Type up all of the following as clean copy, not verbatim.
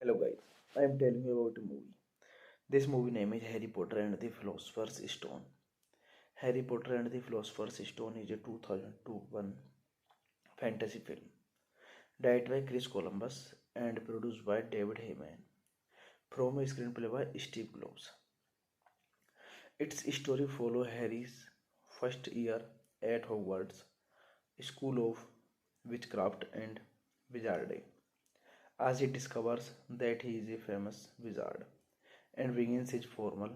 Hello guys, I am telling you about a movie. This movie name is Harry Potter and the Philosopher's Stone. Harry Potter and the Philosopher's Stone is a 2002 fantasy film directed by Chris Columbus and produced by David Heyman from a screenplay by Steve Kloves. Its story follows Harry's first year at Hogwarts School of Witchcraft and Wizardry as he discovers that he is a famous wizard and begins his formal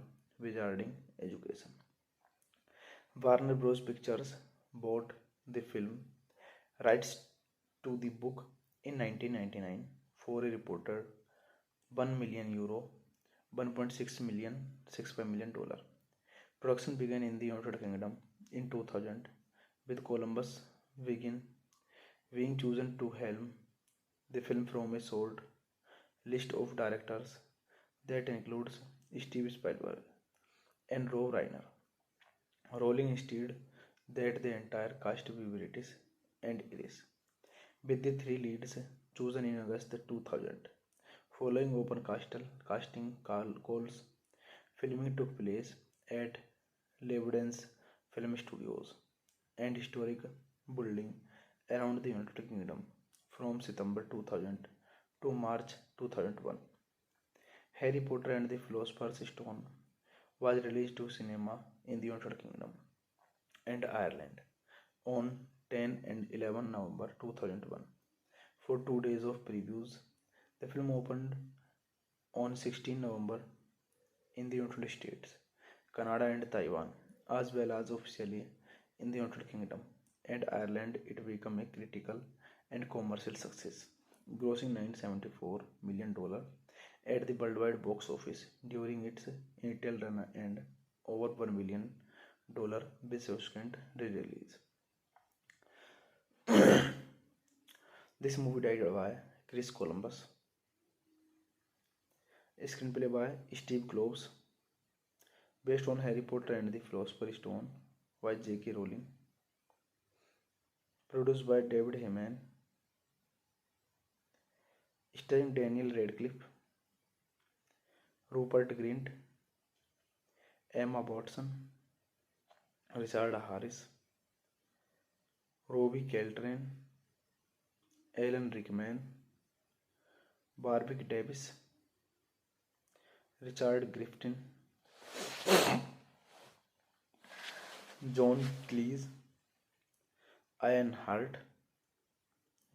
wizarding education. Warner Bros. Pictures bought the film rights to the book in 1999 for a reported €1 million, 1.6 million, $65 million. Production began in the United Kingdom in 2000 with Columbus begin being chosen to helm the film from a short list of directors that includes Steve Spielberg and Rob Reiner. Rolling instead that the entire cast be British and Irish, with the three leads chosen in August 2000. Following open casting calls, filming took place at Lebanese Film Studios and historic building around the United Kingdom from September 2000 to March 2001. Harry Potter and the Philosopher's Stone was released to cinema in the United Kingdom and Ireland on 10 and 11 November 2001. For 2 days of previews, the film opened on 16 November in the United States, Canada, and Taiwan, as well as officially in the United Kingdom and Ireland. It became a critical and commercial success, grossing $974 million at the worldwide box office during its initial run and over $1 billion with subsequent re-release. This movie directed by Chris Columbus, a screenplay by Steve Kloves, based on Harry Potter and the Philosopher's Stone by J.K. Rowling, produced by David Heyman, starring Daniel Radcliffe, Rupert Grint, Emma Watson, Richard Harris, Robbie Coltrane, Alan Rickman, Warwick Davis, Richard Griffin, John Cleese, Ian Hart,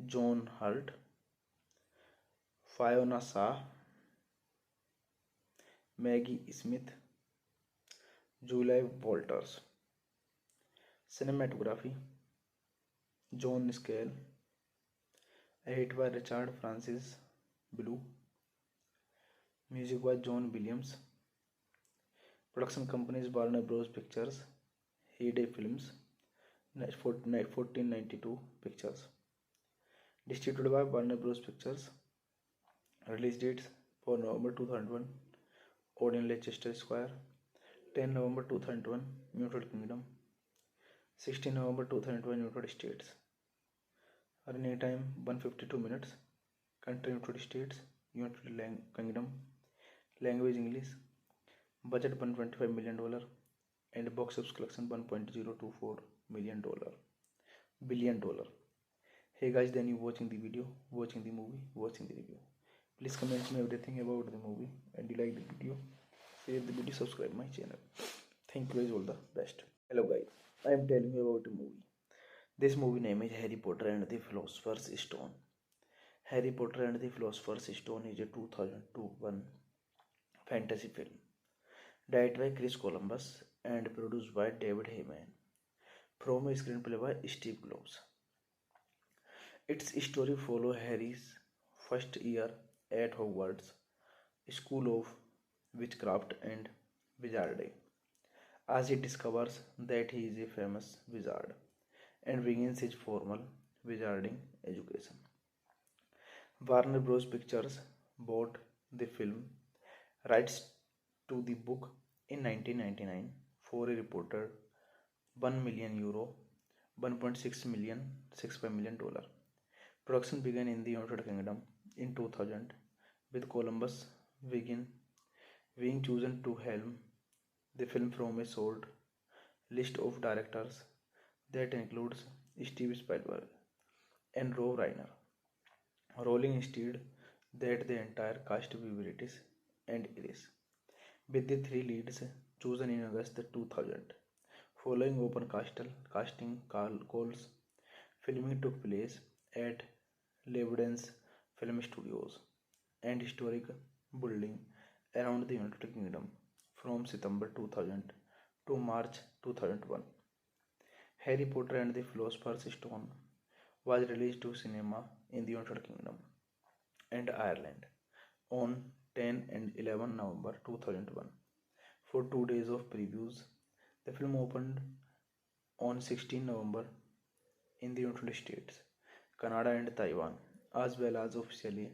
John Hurt, Fiona Shaw, Maggie Smith, Julie Walters. Cinematography John Scale, edited by Richard Francis Blue, music by John Williams. Production companies Warner Bros. Pictures, Heyday Films, 1492 Pictures. Distributed by Warner Bros. Pictures. Release dates for November 2001, Odeon Leicester Square, 10 November 2001, United Kingdom, 16 November 2001, United States. Running time 152 minutes. Country United States, United Kingdom. Language English. Budget $125 million and box office collection $1.024 billion. Hey guys, then you watching the video, watching the movie, watching the review. Please comment me everything about the movie, and you like the video, share the video, subscribe my channel. Thank you guys, all the best. Hello guys, I am telling you about a movie. This movie name is Harry Potter and the Philosopher's Stone. Harry Potter and the Philosopher's Stone is a 2002 fantasy film directed by Chris Columbus and produced by David Heyman from a screenplay by Steve Kloves. Its story follows Harry's first year at Hogwarts School of Witchcraft and Wizardry as he discovers that he is a famous wizard and begins his formal wizarding education. Warner Bros. Pictures bought the film rights to the book in 1999 for a reported €1 million, 1.6 million, $65 million. Production began in the United Kingdom in 2000 with Columbus being chosen to helm the film from a short list of directors that includes Steve Spielberg and Rob Reiner, rolling instead that the entire cast be British and Irish, with the three leads chosen in August 2000. Following open casting calls, filming took place at Lebanon's film studios and historic building around the United Kingdom from September 2000 to March 2001. Harry Potter and the Philosopher's Stone was released to cinema in the United Kingdom and Ireland on 10 and 11 November 2001. For 2 days of previews, the film opened on 16 November in the United States, Canada, and Taiwan, as well as officially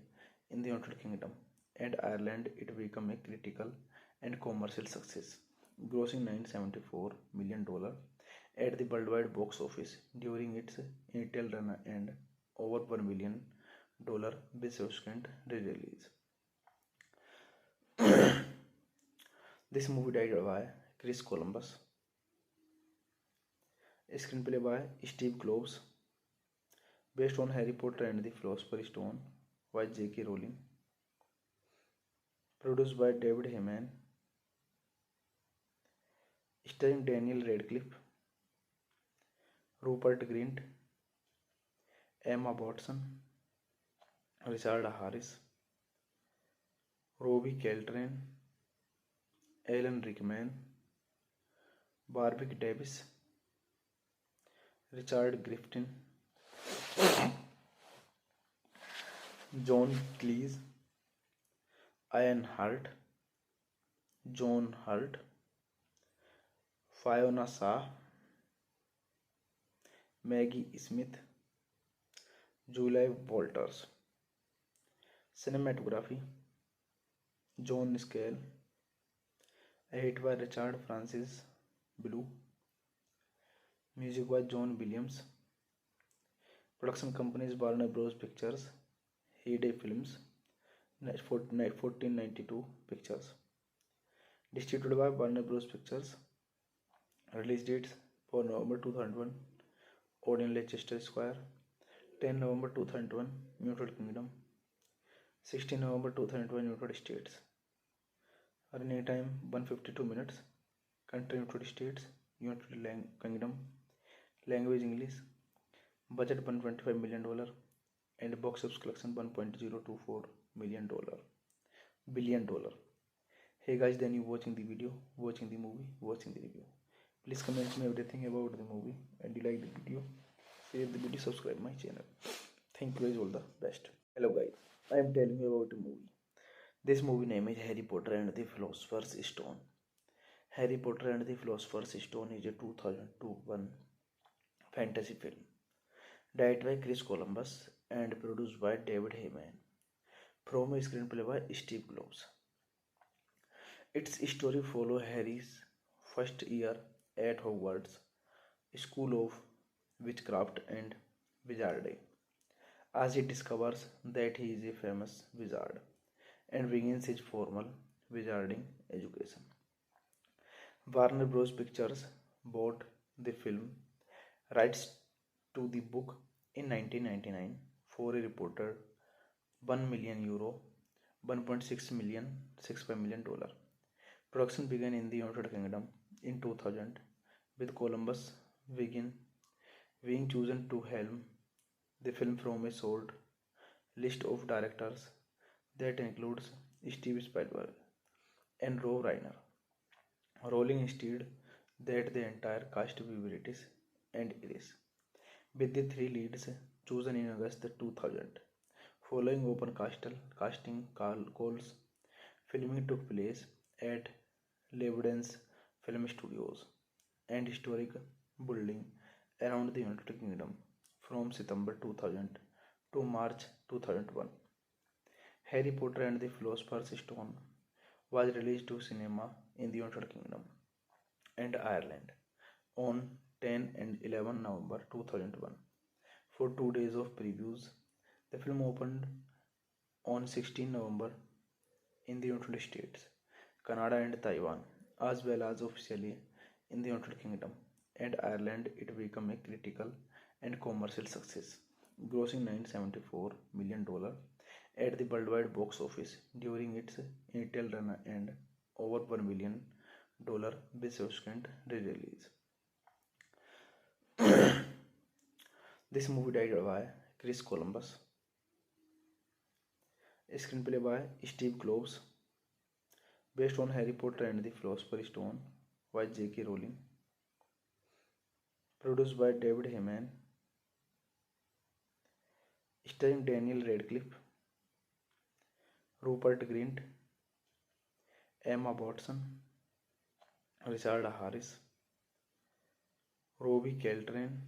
in the United Kingdom and Ireland. It became a critical and commercial success, grossing $974 million at the worldwide box office during its initial run and over $1 billion with subsequent re-release. This movie directed by Chris Columbus, screenplay by Steve Kloves, based on Harry Potter and the Philosopher's Stone by J.K. Rowling, produced by David Heyman, starring Daniel Radcliffe, Rupert Grint, Emma Watson, Richard Harris, Robbie Coltrane, Alan Rickman, Warwick Davis, Richard Griffin, John Cleese, Ian Hart, John Hurt, Fiona Shaw, Maggie Smith, Julie Walters. Cinematography John Scale, edit by Richard Francis Blue, music by John Williams. Production companies Warner Bros. Pictures, Heyday Films, 1492 Pictures. Distributed by Warner Bros. Pictures. Release dates for November 2001, Odeon Leicester Square, 10 November 2001, United Kingdom, 16 November 2001, United States. Running time 152 minutes. Country United States, United Kingdom. Language English. Budget $125 million and box office collection $1.024 billion. Hey guys, then you watching the video, watching the movie, watching the review. Please comment me everything about the movie, and you like the video, share the video, subscribe my channel. Thank you guys, all the best. Hello guys, I am telling you about a movie. This movie name is Harry Potter and the Philosopher's Stone. Harry Potter and the Philosopher's Stone is a 2001 fantasy film directed by Chris Columbus and produced by David Heyman, from a screenplay by Steve Kloves. Its story follows Harry's first year at Hogwarts School of Witchcraft and Wizardry, as he discovers that he is a famous wizard and begins his formal wizarding education. Warner Bros. Pictures bought the film rights to the book in 1999 for a reported €1 million, $1.65 million. Production began in the United Kingdom in 2000, with Columbus being chosen to helm the film from a short list of directors that includes Steve Spielberg and Rob Reiner, rolling instead that the entire cast be British and Irish, with the three leads chosen in August 2000. Following open casting calls, filming took place at Lebanon's film studios and historic building around the United Kingdom from September 2000 to March 2001. Harry Potter and the Philosopher's Stone was released to cinema in the United Kingdom and Ireland on 10 and 11 November 2001. For 2 days of previews, the film opened on 16 November in the United States, Canada and Taiwan, as well as officially in the United Kingdom and Ireland. It became a critical and commercial success, grossing $974 million at the worldwide box office during its initial run and over $1 billion with subsequent re-release. This movie directed by Chris Columbus, screenplay by Steve Kloves, based on Harry Potter and the Philosopher's Stone by J.K. Rowling, produced by David Heyman, starring Daniel Radcliffe, Rupert Grint, Emma Watson, Richard Harris, Robbie Coltrane,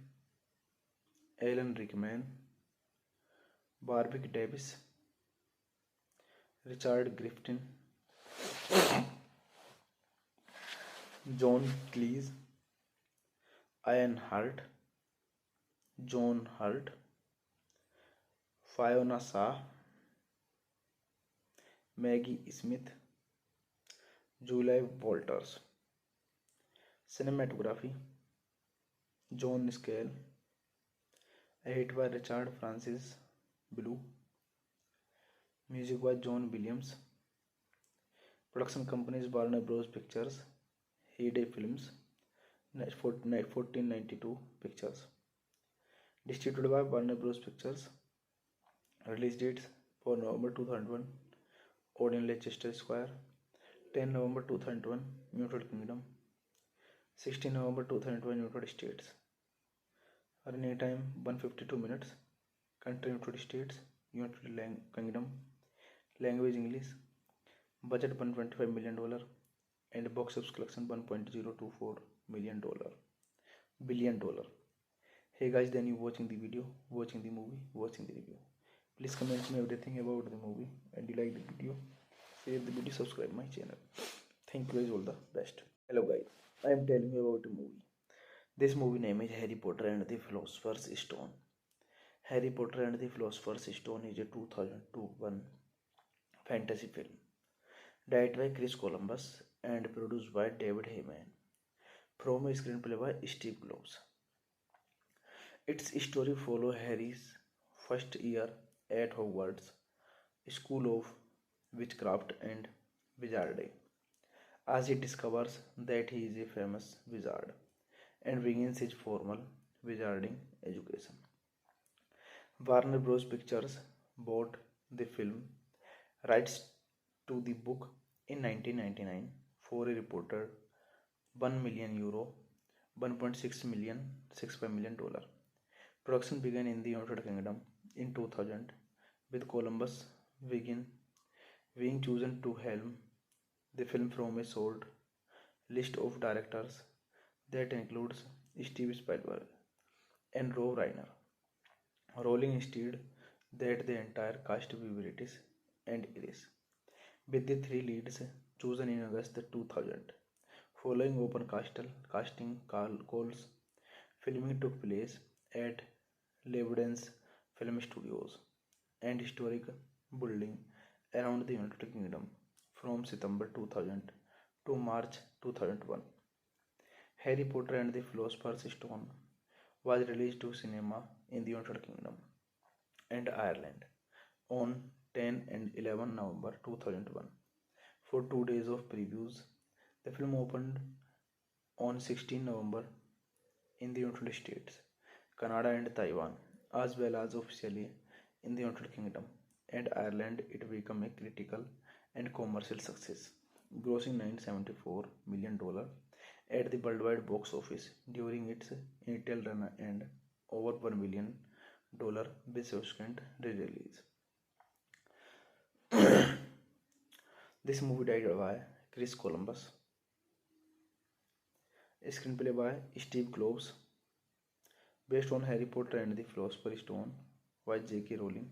Alan Rickman, Warwick Davis, Richard Griffin, John Cleese, Ian Hart, John Hurt, Fiona Shaw, Maggie Smith, Julie Walters. Cinematography John Scale, edit by Richard Francis Blue, music by John Williams. Production companies Warner Bros. Pictures, Heyday Films, 1492 Pictures. Distributed by Warner Bros. Pictures. Release dates for November 2001, Odeon Leicester Square, 10 November 2001, United Kingdom, 16 November 2001, United States. Running time 152 minutes. Country United States, United Kingdom. Language English. Budget $125 million and box office collection $1.024 billion. Hey guys, then you watching the video, watching the movie, watching the review. Please comment me everything about the movie, and you like the video, share the video, subscribe my channel. Thank you guys, all the best. Hello guys, I am telling you about a movie. This movie name is Harry Potter and the Philosopher's Stone. Harry Potter and the Philosopher's Stone is a 2001 fantasy film directed by Chris Columbus and produced by David Heyman, from a screenplay by Steve Kloves. Its story follows Harry's first year at Hogwarts School of Witchcraft and Wizardry, as he discovers that he is a famous wizard and begins his formal wizarding education. Warner Bros. Pictures bought the film rights to the book in 1999 for a reported €1 million, $1.65 million. Production began in the United Kingdom in 2000, with Columbus being chosen to helm the film from a short list of directors that includes Steve Spielberg and Rob Reiner. Rowling instead that the entire cast be British and Irish, with the three leads chosen in August 2000. Following open casting calls, filming took place at Lebanese Film Studios and historic building around the United Kingdom from September 2000 to March 2001. Harry Potter and the Philosopher's Stone was released to cinema in the United Kingdom and Ireland on 10 and 11 November 2001. For 2 days of previews, the film opened on 16 November in the United States, Canada and Taiwan, as well as officially in the United Kingdom and Ireland. It became a critical and commercial success, grossing $974 million at the worldwide box office during its initial run and over $1 billion with subsequent re-release. This movie directed by Chris Columbus, screenplay by Steve Kloves, based on Harry Potter and the Philosopher's Stone by J.K. Rowling,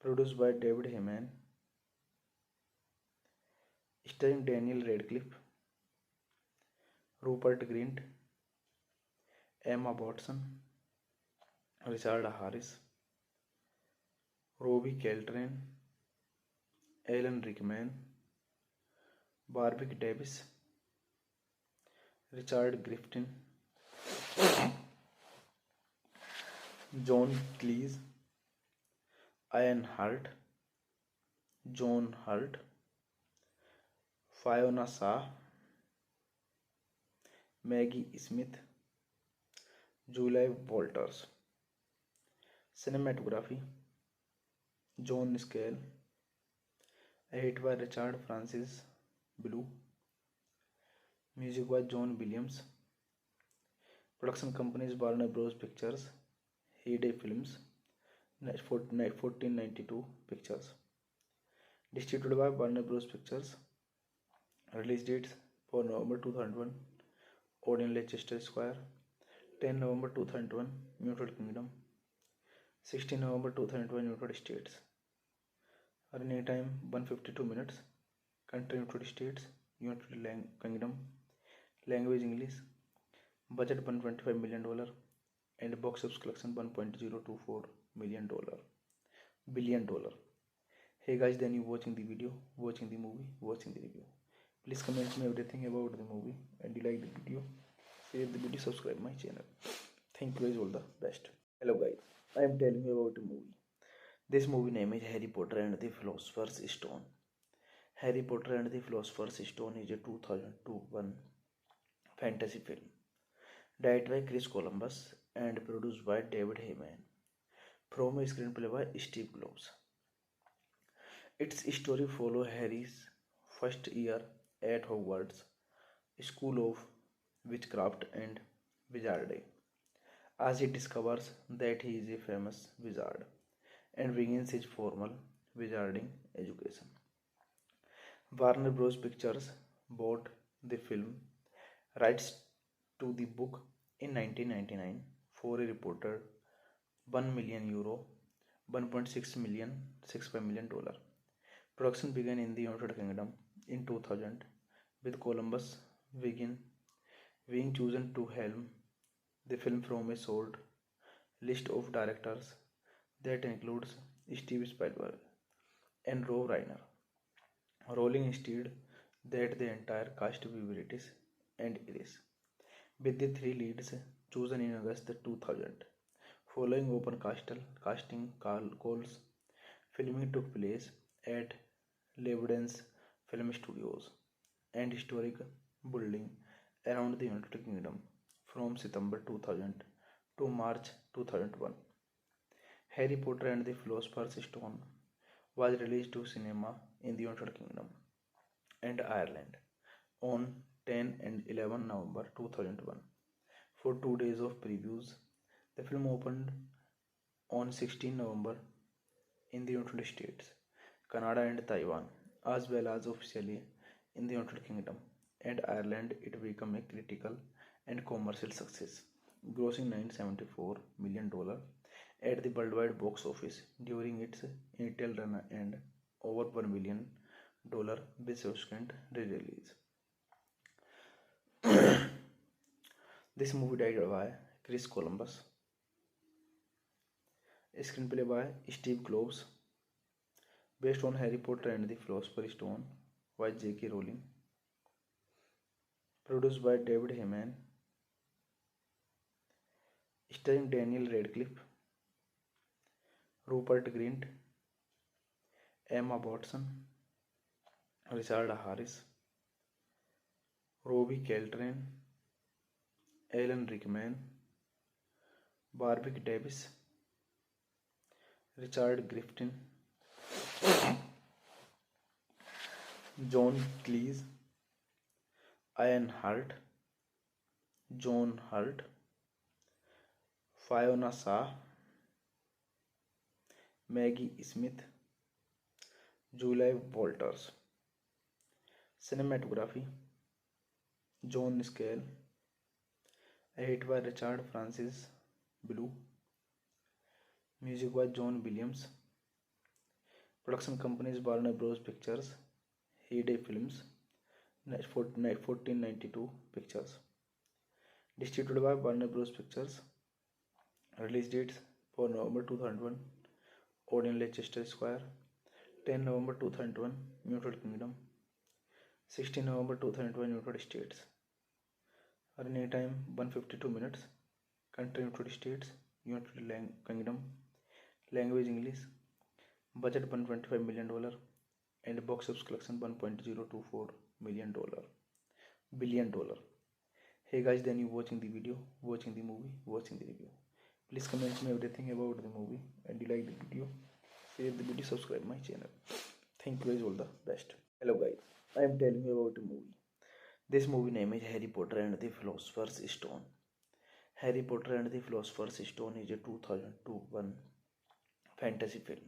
produced by David Heyman, starring Daniel Radcliffe, Rupert Grint, Emma Watson, Richard Harris, Robbie Coltrane, Alan Rickman, Warwick Davis, Richard Griffin, John Cleese, Ian Hart, John Hurt, Fiona Shaw, Maggie Smith, Julie Walters. Cinematography John Scale, edit by Richard Francis Blue, music by John Williams, production companies Warner Bros. Pictures, Heyday Films, 1492 Pictures, distributed by Warner Bros. Pictures, release dates for November 2001, Odeon Leicester Square, 10 November 2001, United Kingdom, 16 November 2001, United States. Running time 152 minutes. Country United States, United Kingdom. Language English. Budget $125 million and box office collection $1.024 billion. Hey guys, then you watching the video, watching the movie, watching the review. Please comment me everything about the movie, and you like the video, share the video, subscribe my channel. Thank you guys, all the best. Hello guys, I am telling you about a movie. This movie name is Harry Potter and the Philosopher's Stone. Harry Potter and the Philosopher's Stone is a 2001 fantasy film directed by Chris Columbus and produced by David Heyman from a screenplay by Steve Kloves. Its story follows Harry's first year at Hogwarts School of Witchcraft and Wizardry, as he discovers that he is a famous wizard and begins his formal wizarding education. Warner Bros. Pictures bought the film rights to the book in 1999 for a reported €1 million, $1.65 million. Production began in the United Kingdom in 2000, with Columbus being chosen to helm the film from a short list of directors that includes Steve Spielberg and Rob Reiner. Rowling instead that the entire cast be British and Irish, with the three leads chosen in August 2000. Following open casting calls, filming took place at Lebanese Film Studios and historic building around the United Kingdom from September 2000 to March 2001. Harry Potter and the Philosopher's Stone was released to cinema in the United Kingdom and Ireland on 10 and 11 November 2001 for 2 days of previews. The film opened on 16 November in the United States, Canada and Taiwan, as well as officially in the United Kingdom and Ireland. It became a critical and commercial success, grossing $974 million at the worldwide box office during its initial run and over $1 million with subsequent re-release. This movie directed by Chris Columbus, a screenplay by Steve Kloves, based on Harry Potter and the Philosopher's Stone by J.K. Rowling, produced by David Heyman, starring Daniel Radcliffe, Rupert Grint, Emma Watson, Richard Harris, Robbie Coltrane, Alan Rickman, Warwick Davis, Richard Griffin, John Cleese, Ian Hart, John Hurt, Fiona Shaw, Maggie Smith, Julie Walters. Cinematography John Scale, edit by Richard Francis Blue, music by John Williams, production companies Warner Bros. Pictures, Heyday Films, 1492 Pictures, distributed by Warner Bros. Pictures, release dates for November 2001, Odeon Leicester Square, 10 November 2001, United Kingdom, 16 November 2001, United States. Running time 152 minutes. Country United States, United Kingdom. Language English. Budget $125 million and box office collection $1.024 million. Billion dollar. Hey guys, then you watching the video, watching the movie, watching the review. Please comment me everything about the movie and you like the video. Share the video, subscribe my channel. Thank you guys, all the best. Hello guys, I am telling you about a movie. This movie name is Harry Potter and the Philosopher's Stone. Harry Potter and the Philosopher's Stone is a 2002 fantasy film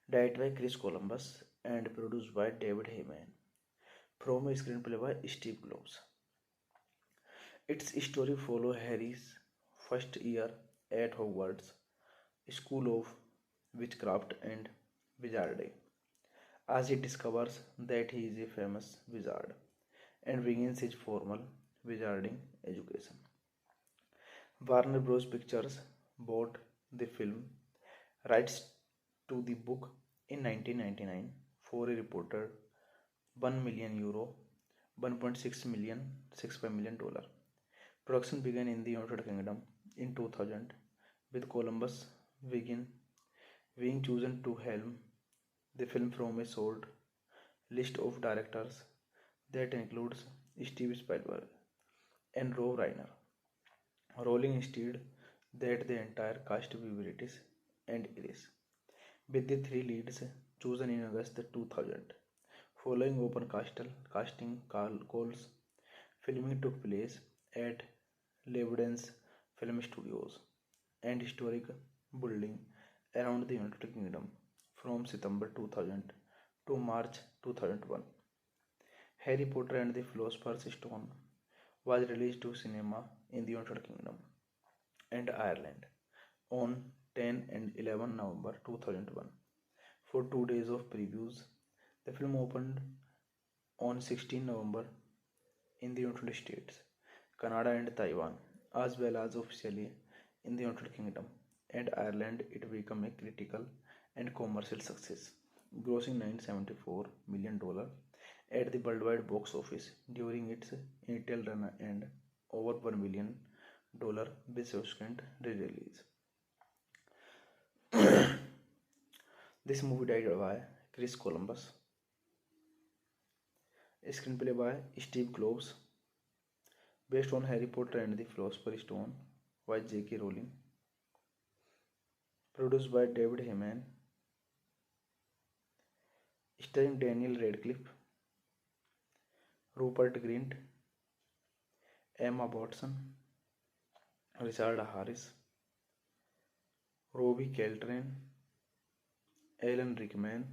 directed by Chris Columbus and produced by David Heyman from a screenplay by Steve Kloves. Its story follows Harry's first year at Hogwarts School of Witchcraft and Wizardry, as he discovers that he is a famous wizard and begins his formal wizarding education. Warner Bros. Pictures bought the film rights to the book in 1999 for a reported €1 million, $1.65 million. Production began in the United Kingdom in 2000, with Columbus being chosen to helm the film from a short list of directors that includes Steve Spielberg and Rob Reiner. Rolling instead that the entire cast be British and Irish, with the three leads chosen in August 2000. Following open casting calls, filming took place at Lebanese Film Studios and historic building around the United Kingdom from September 2000 to March 2001. Harry Potter and the Philosopher's Stone was released to cinema in the United Kingdom and Ireland on 10 and 11 November 2001 for 2 days of previews. The film opened on 16 November in the United States, Canada and Taiwan, as well as officially in the United Kingdom and Ireland. It became a critical and commercial success, grossing $974 million at the worldwide box office during its initial run and over $1 million with subsequent re-release. This movie directed by Chris Columbus, a screenplay by Steve Kloves, based on Harry Potter and the Philosopher's Stone by J.K. Rowling, produced by David Heyman, starring Daniel Radcliffe, Rupert Grint, Emma Watson, Richard Harris, Robbie Coltrane, Alan Rickman,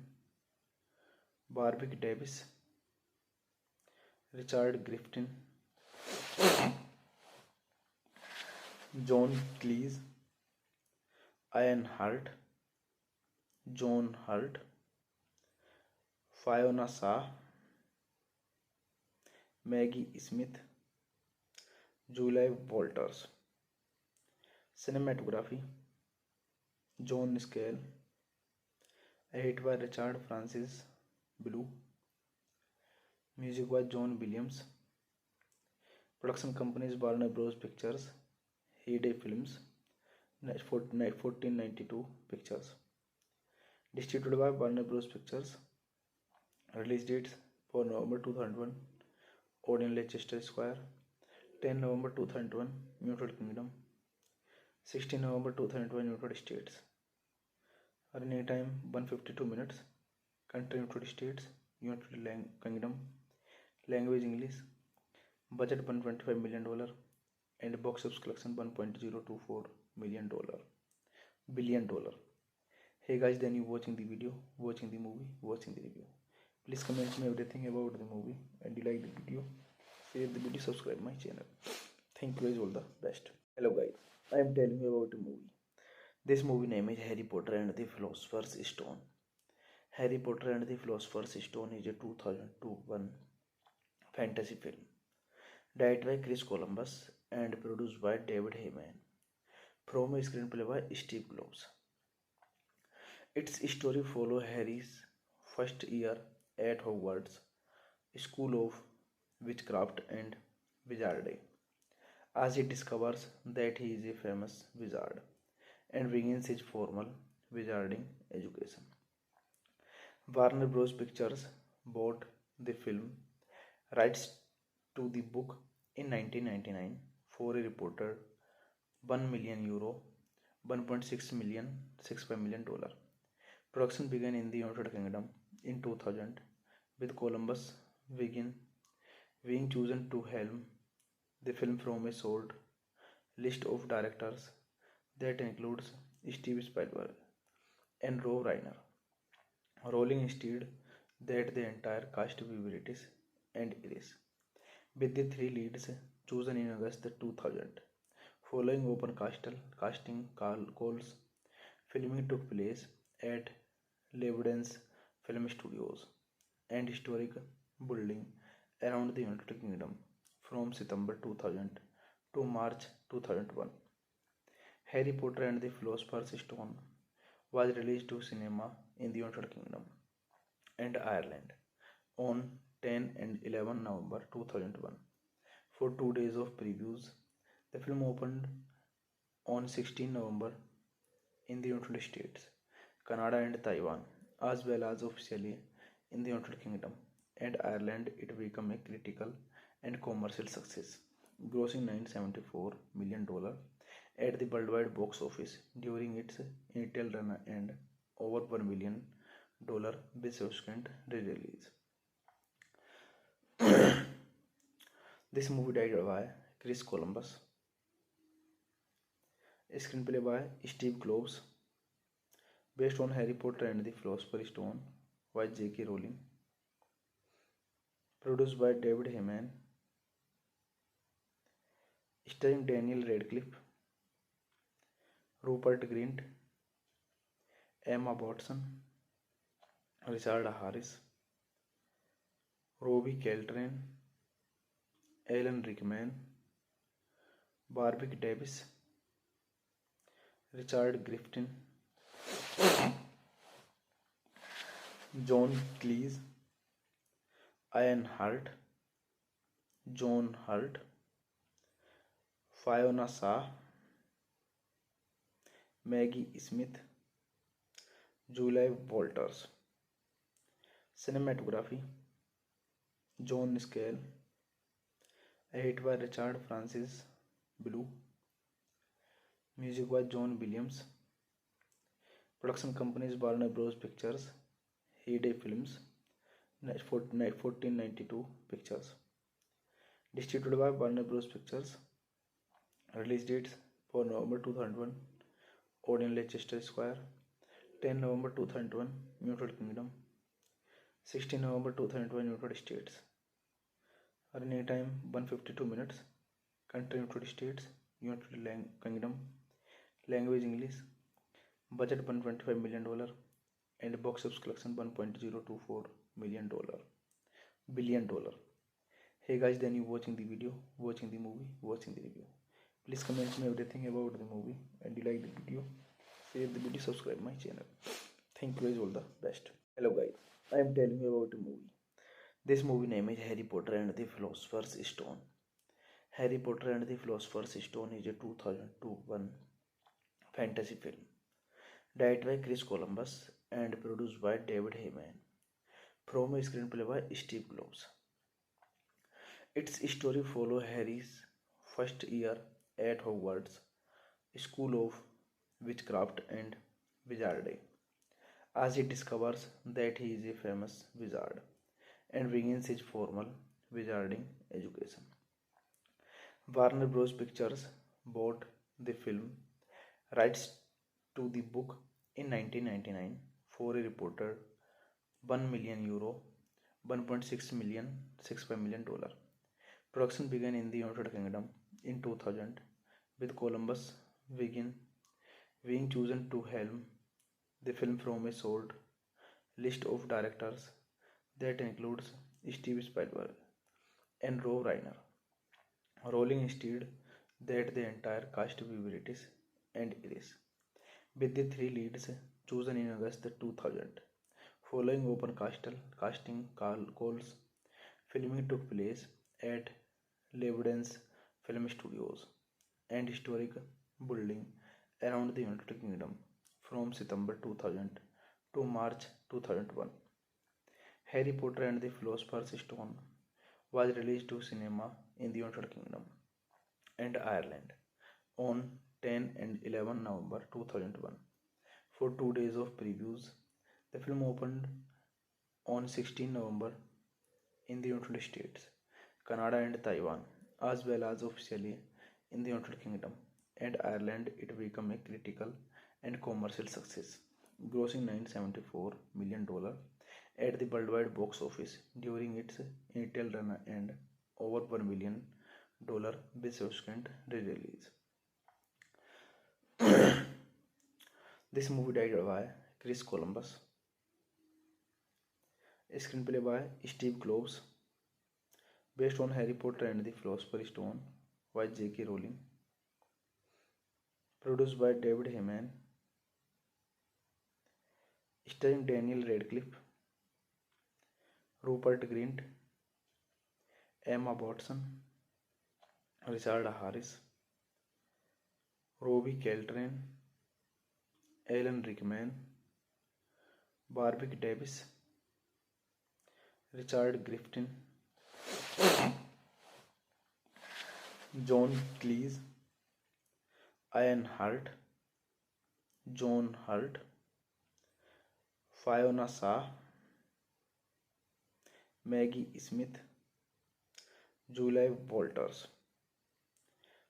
Warwick Davis, Richard Griffin, John Cleese, Ian Hart, John Hurt, Fiona Shaw, Maggie Smith, Julie Walters. Cinematography John Scale, edited by Richard Francis Blue, music by John Williams. Production companies Warner Bros. Pictures, Heyday Films, 1492 Pictures. Distributed by Warner Bros. Pictures. Release dates for November 2001, Odeon Leicester Square, 10 November 2001, United Kingdom, 16 November 2001, United States. Running time 152 minutes. Country United States, United Kingdom. Language English. Budget $125 million and box office collection $1.024 million. Billion dollar. Hey guys, then you watching the video, watching the movie, watching the review. Please comment me everything about the movie and you like the video. Share the video, subscribe my channel. Thank you guys, all the best. Hello guys, I am telling you about a movie. This movie name is Harry Potter and the Philosopher's Stone. Harry Potter and the Philosopher's Stone is a 2002 fantasy film directed by Chris Columbus and produced by David Heyman from a screenplay by Steve Kloves. Its story follows Harry's first year at Hogwarts School of Witchcraft and Wizardry, as he discovers that he is a famous wizard and begins his formal wizarding education. Warner Bros. Pictures bought the film rights to the book in 1999 for a reported €1 million, 1.6 million, $65 million. Production began in the United Kingdom in 2000 with Columbus Wiggin being chosen to helm the film from a short list of directors that includes Steve Spielberg and Rob Reiner. Rolling instead that the entire cast be British and Irish, with the three leads chosen in August 2000. Following open casting calls, filming took place at Lebanon's film studios and historic building around the United Kingdom from September 2000 to March 2001. Harry Potter and the Philosopher's Stone was released to cinema in the United Kingdom and Ireland on 10 and 11 November 2001. For 2 days of previews, the film opened on 16 November in the United States, Canada, and Taiwan, as well as officially in the United Kingdom and Ireland. It became a critical and commercial success, grossing $974 million at the worldwide box office during its initial run and over $1 million with subsequent re-release. This movie directed by Chris Columbus, a screenplay by Steve Kloves, based on Harry Potter and the Philosopher's Stone by J.K. Rowling, produced by David Heyman, starring Daniel Radcliffe, Rupert Grint, Emma Watson, Richard Harris, Robbie Coltrane, Alan Rickman, Warwick Davis, Richard Griffin, John Cleese, Ian Hart, John Hurt, Fiona Shaw, Maggie Smith, Julie Walters. Cinematography John Scale, edited by Richard Francis Blue, music by John Williams. Production companies Warner Bros. Pictures, Heyday Films, 1492 Pictures. Distributed by Warner Bros. Pictures. Release dates for November 2001, Odeon Leicester Square, 10 November 2001, United Kingdom, 16 November 2001, United States. Running time 152 minutes. Country United States, United Kingdom. Language English. Budget $125 million and box office collection $1.024 billion. Hey guys, then you watching the video, watching the movie, watching the review. Please comment me everything about the movie, and you like the video, share the video, subscribe my channel. Thank you guys, all the best. Hello guys, I am telling you about a movie. This movie name is Harry Potter and the Philosopher's Stone. Harry Potter and the Philosopher's Stone is a 2001 fantasy film directed by Chris Columbus and produced by David Heyman, from a screenplay by Steve Kloves. Its story follows Harry's first year at Hogwarts School of Witchcraft and Wizardry, as he discovers that he is a famous wizard and begins his formal wizarding education. Warner Bros. Pictures bought the film rights to the book in 1999 for a reported €1 million, 1.6 million, $65 million. Production began in the United Kingdom in 2000 with Columbus Wiggin being chosen to helm the film from a short list of directors that includes Steve Spielberg and Rob Reiner. Rolling instead that the entire cast be British and Irish, with the three leads chosen in August 2000. Following open casting calls, filming took place at Lebanon's film studios and historic building around the United Kingdom from September 2000 to March 2001. Harry Potter and the Philosopher's Stone was released to cinema in the United Kingdom and Ireland on 10 and 11 November 2001. For 2 days of previews, the film opened on 16 November in the United States, Canada, and Taiwan, as well as officially in the United Kingdom and Ireland. It became a critical and commercial success, grossing $974 million at the worldwide box office during its initial run and over $1 million with subsequent re-release. This movie directed by Chris Columbus, a screenplay by Steve Kloves, based on Harry Potter and the Philosopher's Stone by J.K. Rowling, produced by David Heyman, starring Daniel Radcliffe, Rupert Grint, Emma Watson, Richard Harris, Robbie Coltrane, Alan Rickman, Warwick Davis, Richard Griffin, John Cleese, Ian Hart, John Hurt, Fiona Shaw, Maggie Smith, Julie Walters.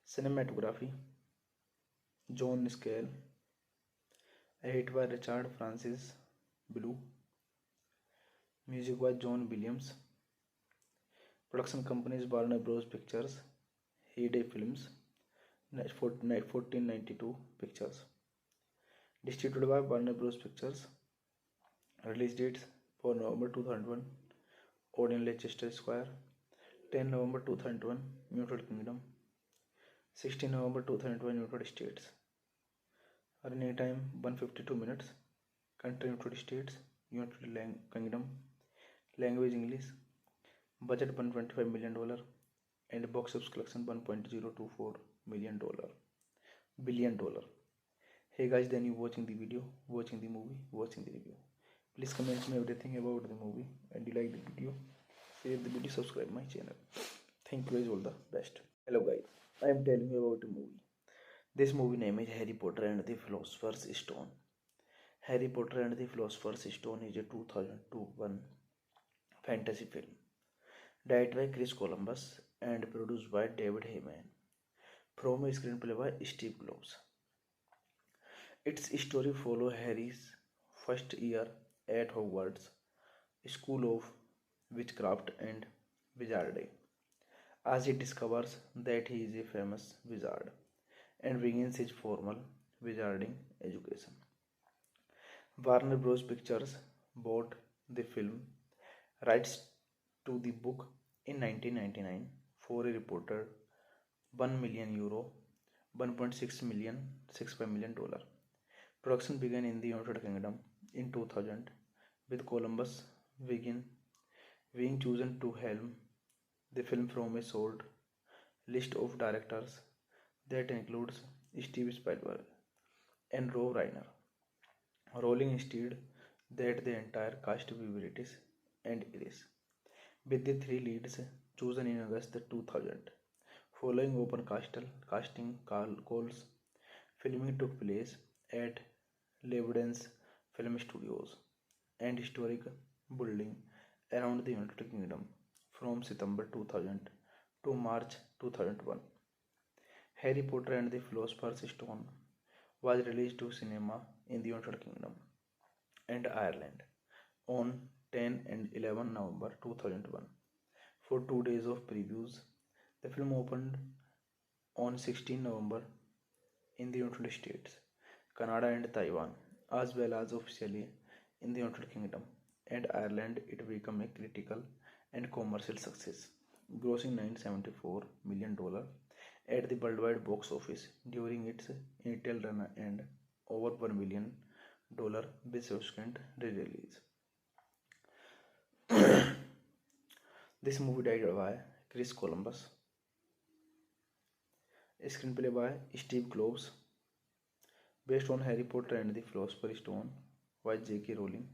Cinematography John Scale, edited by Richard Francis Blue, music by John Williams, production companies Warner Bros. Pictures, Heyday Films, 1492 Pictures, distributed by Warner Bros. Pictures. Release dates for November 2001, Odeon Leicester Square, 10 November 2001, United Kingdom, 16 November 2001, United States. Running time 152 minutes. Country United States, United Kingdom. Language English. Budget $125 million and box office collection $1.024 billion. Hey guys, then you watching the video, watching the movie, watching the review. Please comment me everything about the movie, and you like the video, share the video, subscribe my channel. Thank you guys, all the best. Hello guys, I am telling you about a movie. This movie name is Harry Potter and the Philosopher's Stone. Harry Potter and the Philosopher's Stone is a 2001 fantasy film directed by Chris Columbus and produced by David Heyman, from a screenplay by Steve Kloves. Its story follows Harry's first year at Hogwarts School of Witchcraft and Wizardry, as he discovers that he is a famous wizard and begins his formal wizarding education. Warner Bros. Pictures bought the film rights to the book in 1999 for a reported €1 million, $1.65 million. Production began in the United Kingdom in 2000, with Columbus being chosen to helm the film from a short list of directors that includes Steve Spielberg and Rob Reiner. Rowling instead that the entire cast be British and Irish, with the three leads chosen in August 2000. Following open casting calls, filming took place at Lebanon's film studios and historic building around the United Kingdom from September 2000 to March 2001. Harry Potter and the Philosopher's Stone was released to cinema in the United Kingdom and Ireland on 10 and 11 November 2001. For 2 days of previews, the film opened on 16 November in the United States, Canada, and Taiwan, as well as officially in the United Kingdom and Ireland. It became a critical and commercial success, grossing $974 million at the worldwide box office during its initial run and over $1 million bis-second re-release. This movie directed by Chris Columbus, screenplay by Steve Kloves, based on Harry Potter and the Philosopher's Stone by J.K. Rowling,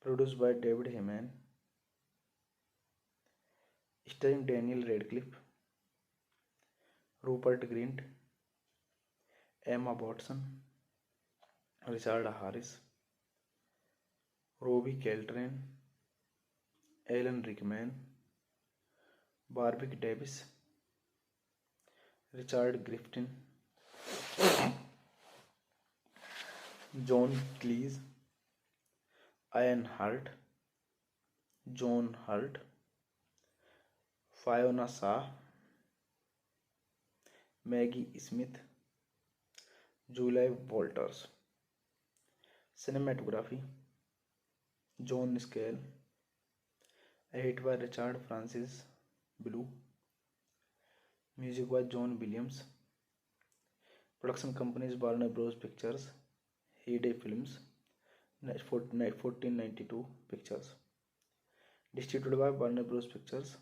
produced by David Heyman, starring Daniel Radcliffe, Rupert Grint, Emma Watson, Richard Harris, Robbie Coltrane, Alan Rickman, Warwick Davis, Richard Griffin, John Cleese, Ian Hart, John Hurt, Fiona Shaw, Maggie Smith, Julie Walters. Cinematography John Scale, edited by Richard Francis Blue, music by John Williams, production companies Warner Bros. Pictures, Heyday Films, 1492 Pictures, distributed by Warner Bros. Pictures.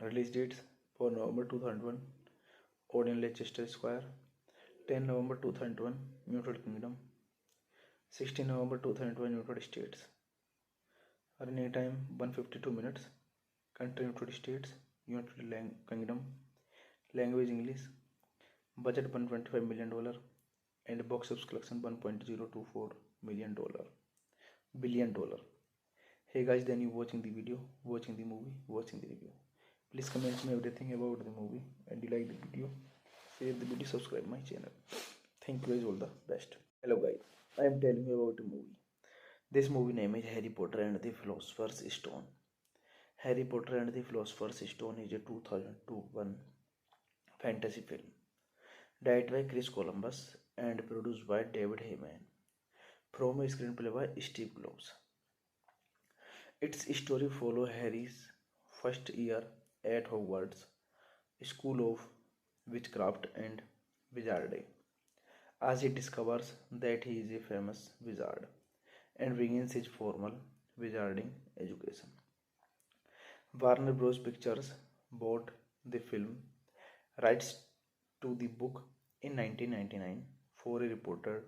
Release dates for November 2001, Odeon Leicester Square, 10 November 2001, United Kingdom, 16 November 2001, United States. Running time 152 minutes. Country United States, United Kingdom. Language English. Budget $125 million and box office collection $1.024 billion. Hey guys, then you watching the video, watching the movie, watching the review. Please comment me everything about the movie, and you like the video, share the video, subscribe my channel. Thank you guys, all the best. Hello guys, I am telling you about a movie. This movie name is Harry Potter and the Philosopher's Stone. Harry Potter and the Philosopher's Stone is a 2001 fantasy film directed by Chris Columbus and produced by David Heyman, from a screenplay by Steve Kloves. Its story follows Harry's first year at Hogwarts School of Witchcraft and Wizardry, as he discovers that he is a famous wizard and begins his formal wizarding education. Warner Bros. Pictures bought the film rights to the book in 1999 for a reported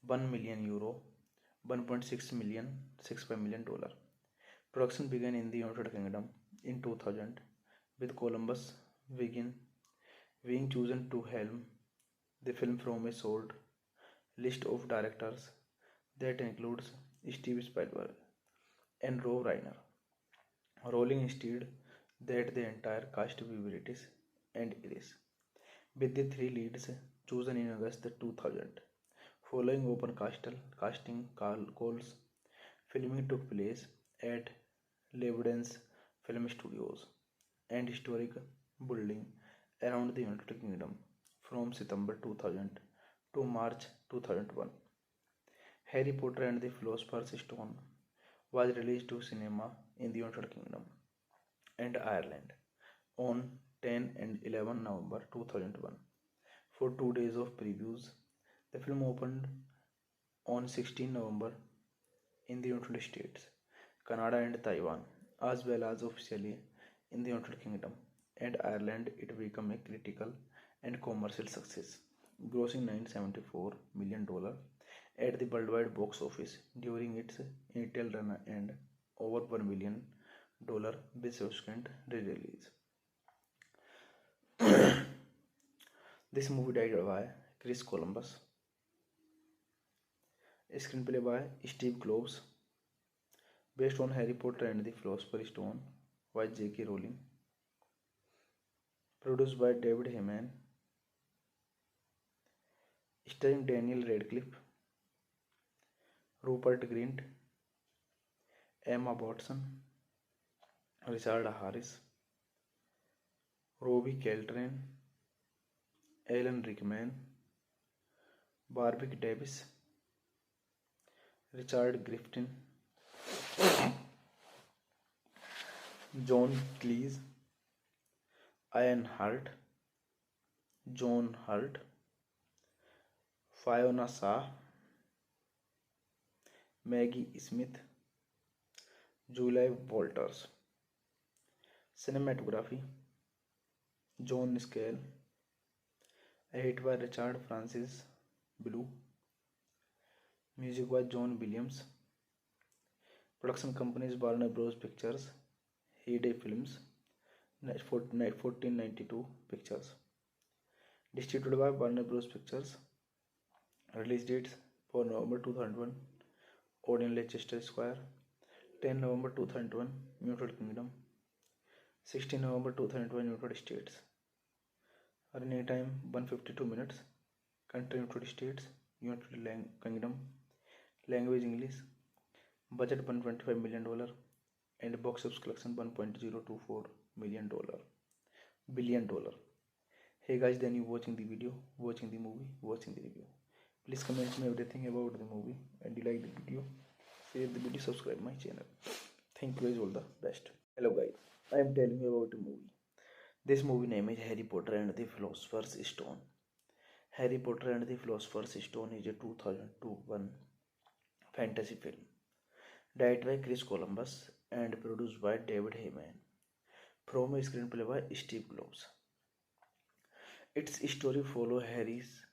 €1 million, $1.65 million. Production began in the United Kingdom in 2000, with Columbus being chosen to helm the film from a short list of directors that includes Steve Spielberg and Rob Reiner. Rowling instead that the entire cast be British and Irish, with the three leads chosen in August 2000. Following open casting calls, filming took place at Lebanese Film Studios and historic building around the United Kingdom from September 2000 to March 2001. Harry Potter and the Philosopher's Stone was released to cinema in the United Kingdom and Ireland on 10 and 11 November 2001 for 2 days of previews. The film opened on 16 November in the United States, Canada and Taiwan, as well as officially in the United Kingdom and Ireland. It became a critical and commercial success, grossing $974 million at the worldwide box office during its initial run and over $1 million bis-second re-release. This movie directed by Chris Columbus, screenplay by Steve Kloves, based on Harry Potter and the Philosopher's Stone by J.K. Rowling, produced by David Heyman, starring Daniel Radcliffe, Rupert Grint, Emma Watson, Richard Harris, Robbie Coltrane, Alan Rickman, Warwick Davis, Richard Griffin, John Cleese, Ian Hart, John Hurt, Fiona Shaw, Maggie Smith, Julie Walters. Cinematography John Scale, edit by Richard Francis Blue, music by John Williams. Production companies Warner Bros. Pictures, Heyday Films, 1492 Pictures. Distributed by Warner Bros. Pictures. Release dates for November 2001, Odeon Leicester Square, 10 November 2001, United Kingdom, 16 November 2001, United States. Running time 152 minutes. Country United States, United Kingdom. Language English. Budget $125 million and box office collection $1.024 billion. Hey guys, then you watching the video, watching the movie, watching the review. Please comment me everything about the movie, and you like the video, share the video, subscribe my channel. Thank you guys, all the best. Hello guys, I am telling you about a movie. This movie name is Harry Potter and the Philosopher's Stone. Harry Potter and the Philosopher's Stone is a 2001 fantasy film directed by Chris Columbus and produced by David Heyman from a screenplay by Steve Kloves. Its story follows Harry's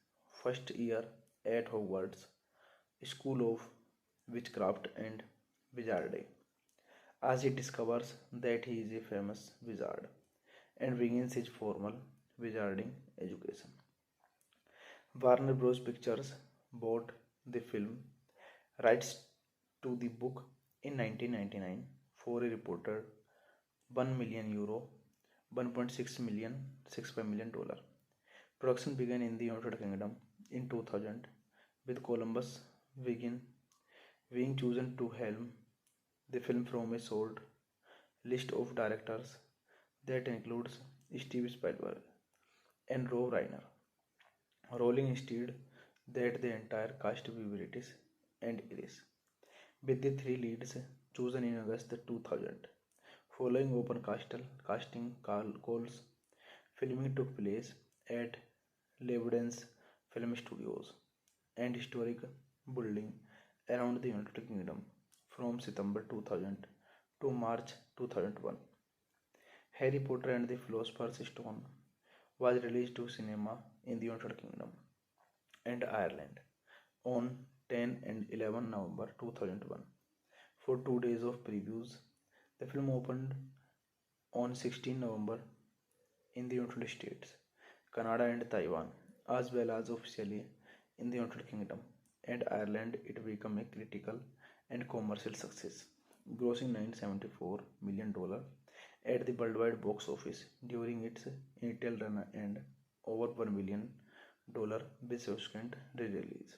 first year at Hogwarts School of Witchcraft and Wizardry, as he discovers that he is a famous wizard and begins his formal wizarding education. Warner Bros. Pictures bought the film rights to the book in 1999 for a reported €1 million, $1.65 million. Production began in the United Kingdom in 2000, with Columbus being chosen to helm the film from a short list of directors that includes Steve Spielberg and Rob Reiner. Rolling instead that the entire cast be British and Irish, with the three leads chosen in August 2000. Following open casting calls, filming took place at Lebanese Film Studios and historic building around the United Kingdom from September 2000 to March 2001. Harry Potter and the Philosopher's Stone was released to cinema in the United Kingdom and Ireland on 10 and 11 November 2001 for 2 days of previews. The film opened on 16 November in the United States, Canada and Taiwan, as well as officially in the United Kingdom and Ireland. It became a critical and commercial success, grossing $974 million at the worldwide box office during its initial run and over $1 million with subsequent re-release.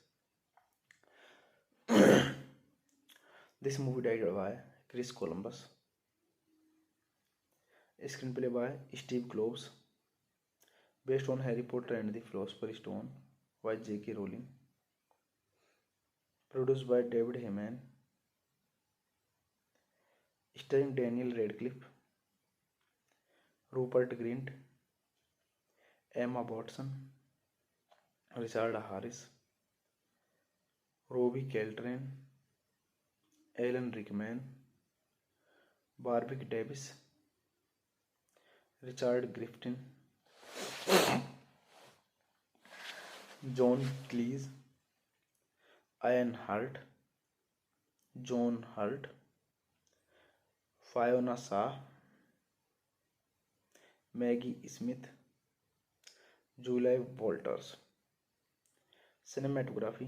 This movie directed by Chris Columbus, a screenplay by Steve Kloves, based on Harry Potter and the Philosopher's Stone by J.K. Rowling, produced by David Heyman, starring Daniel Radcliffe, Rupert Grint, Emma Watson, Richard Harris, Robbie Coltrane, Alan Rickman, Warwick Davis, Richard Griffin, John Cleese, Ian Hart, John Hurt, Fiona Shaw, Maggie Smith, Julie Walters. Cinematography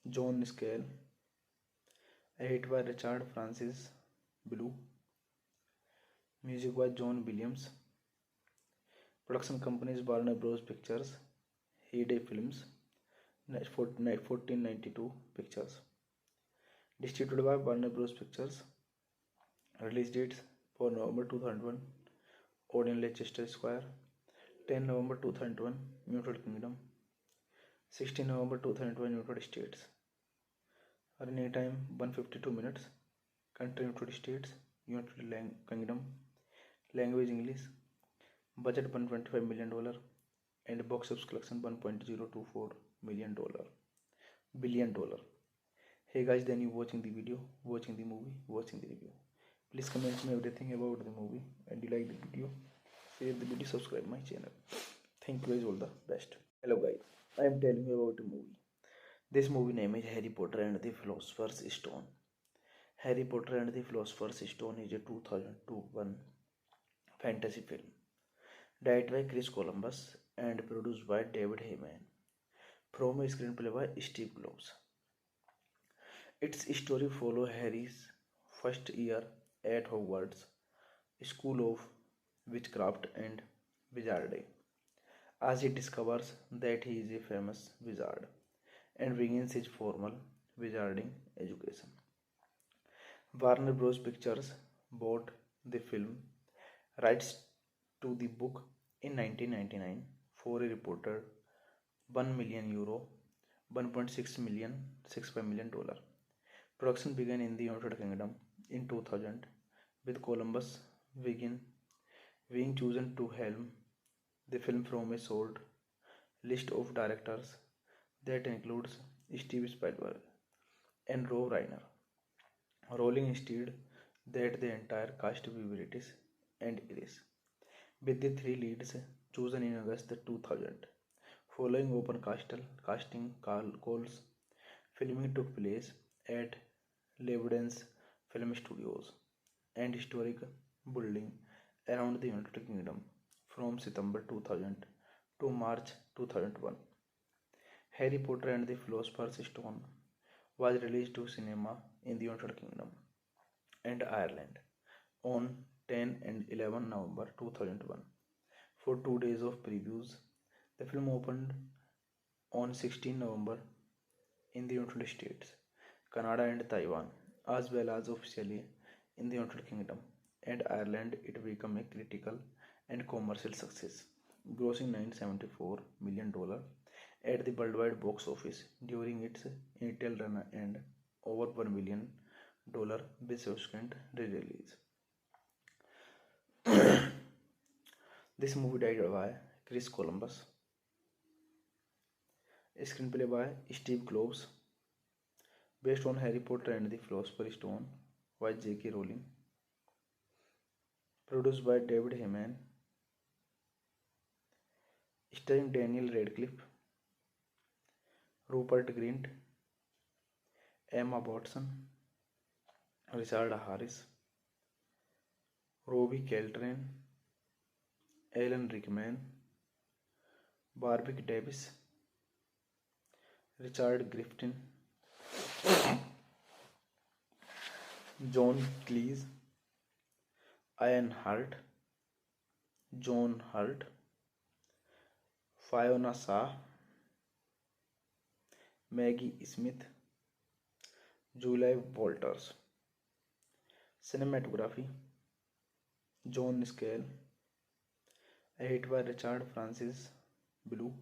John Scale, edit by Richard Francis Blue, music by John Williams. Production companies Warner Bros. Pictures, Heyday Films, 1492 Pictures. Distributed by Warner Bros. Pictures. Release dates for November 2001, Odeon Leicester Square, 10 November 2001, United Kingdom, 16 November 2001, United States. Running time 152 minutes. Country United States, United Kingdom. Language English. Budget $125 million and box office collection $1.024 million dollar, billion dollar. Hey guys, then you watching the video, watching the movie, watching the review. Please comment me everything about the movie, and you like the video, share the video, subscribe my channel. Thank you guys, all the best. Hello guys, I am telling you about a movie. This movie name is Harry Potter and the Philosopher's Stone. Harry Potter and the Philosopher's Stone is a 2002 fantasy film directed by Chris Columbus and produced by David Heyman from a screenplay by Steve Kloves. Its story follows Harry's first year at Hogwarts School of Witchcraft and Wizardry as he discovers that he is a famous wizard and begins his formal wizarding education. Warner Bros. Pictures bought the film rights to the book in 1999 for a reported €1 million, 1.6 million, $65 million. Production began in the United Kingdom in 2000 with Columbus being chosen to helm the film from a short list of directors that includes Steve Spielberg and Rob Reiner. Rolling instead that the entire cast be British and Irish, with the three leads chosen in August 2000. Following open casting calls, filming took place at Lebanese Film Studios and historic building around the United Kingdom from September 2000 to March 2001. Harry Potter and the Philosopher's Stone was released to cinema in the United Kingdom and Ireland on 10 and 11 November 2001. For 2 days of previews, the film opened on 16 November in the United States, Canada and Taiwan, as well as officially in the United Kingdom and Ireland. It became a critical and commercial success, grossing $974 million at the worldwide box office during its initial run and over $1 million with subsequent re-release. This movie directed by Chris Columbus, a screenplay by Steve Kloves, based on Harry Potter and the Philosopher's Stone by J.K. Rowling, produced by David Heyman, starring Daniel Radcliffe, Rupert Grint, Emma Watson, Richard Harris, Robbie Coltrane, Alan Rickman, Warwick Davis, Richard Griffin, John Cleese, Ian Hart, John Hurt, Fiona Shaw, Maggie Smith, Julie Walters. Cinematography John Scale, edited by Richard Francis Blue,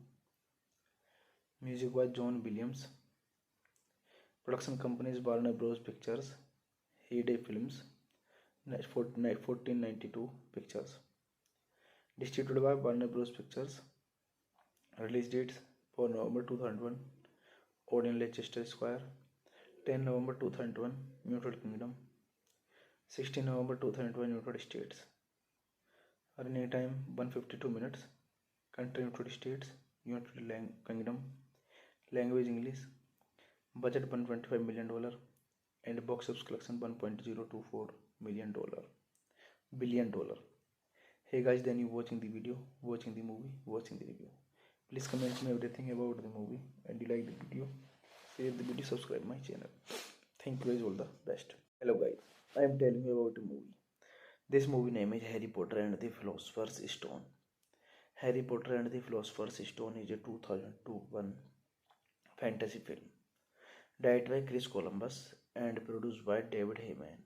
music by John Williams. Production companies Warner Bros. Pictures, Heyday Films, 1492 Pictures. Distributed by Warner Bros. Pictures. Release dates for November 2001, Odeon Leicester Square, 10 November 2001, United Kingdom, 16 November 2001, United States. Running time 152 minutes. Country United States, United Kingdom. Language English. Budget $125 million and box office collection $1.024 million, billion dollar. Hey guys, then you watching the video, watching the movie, watching the review. Please comment me everything about the movie, and you like the video, share the video, subscribe my channel. Thank you guys, all the best. Hello guys, I am telling you about a movie. This movie name is Harry Potter and the Philosopher's Stone. Harry Potter and the Philosopher's Stone is a 2002 fantasy film directed by Chris Columbus and produced by David Heyman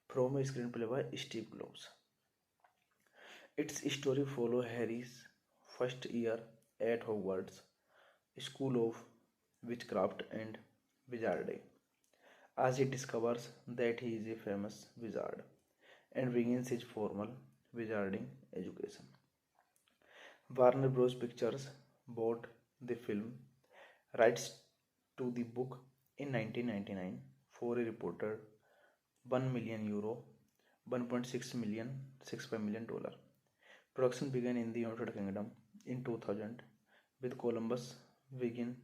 from a screenplay by Steve Kloves. Its story follows Harry's first year at Hogwarts School of Witchcraft and Wizardry as he discovers that he is a famous wizard and begins his formal wizarding education. Warner Bros. Pictures bought the film rights to the book in 1999 for a reported 1 million euro, 1.6 million, 65 million dollar. Production began in the United Kingdom in 2000 with Columbus Wiggin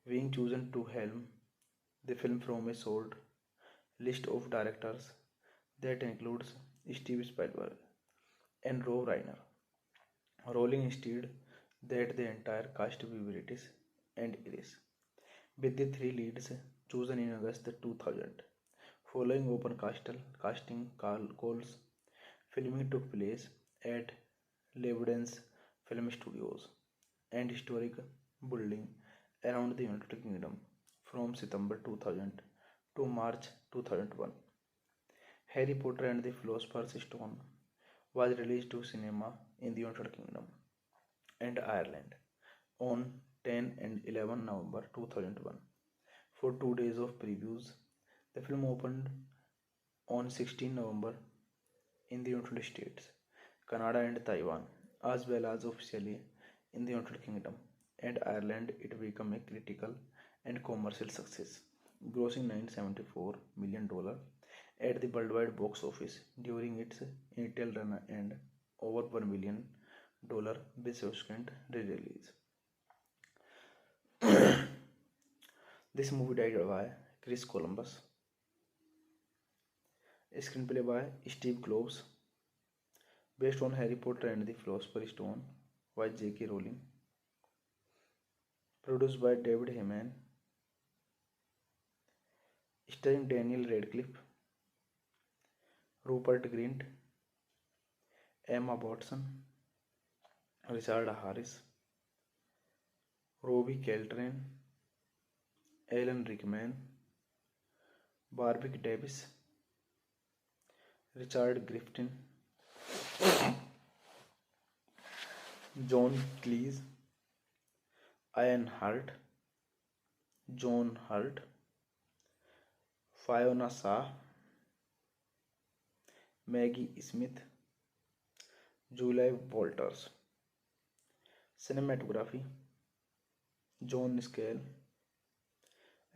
being chosen to helm the film from a short list of directors that includes Steve Spielberg and Rob Reiner, rolling instead that the entire cast be British and Irish, with the three leads chosen in August 2000. Following open casting calls, filming took place at Lebanon's film studios and historic building around the United Kingdom from September 2000 to March 2001. Harry Potter and the Philosopher's Stone was released to cinema in the United Kingdom and Ireland on 10 and 11 November 2001. For 2 days of previews, the film opened on 16 November in the United States, Canada, and Taiwan, as well as officially in the United Kingdom and Ireland. It became a critical and commercial success, grossing $974 million at the worldwide box office during its initial run and over $1 million with subsequent re-release. This movie directed by Chris Columbus, a screenplay by Steve Kloves, based on Harry Potter and the Philosopher's Stone by J.K. Rowling, produced by David Heyman, starring Daniel Radcliffe, Rupert Grint, Emma Watson, Richard Harris, Robbie Coltrane, Alan Rickman, Warwick Davis, Richard Griffin, John Cleese, Ian Hart, John Hurt, Fiona Shaw, Maggie Smith, Julie Walters. Cinematography John Scale,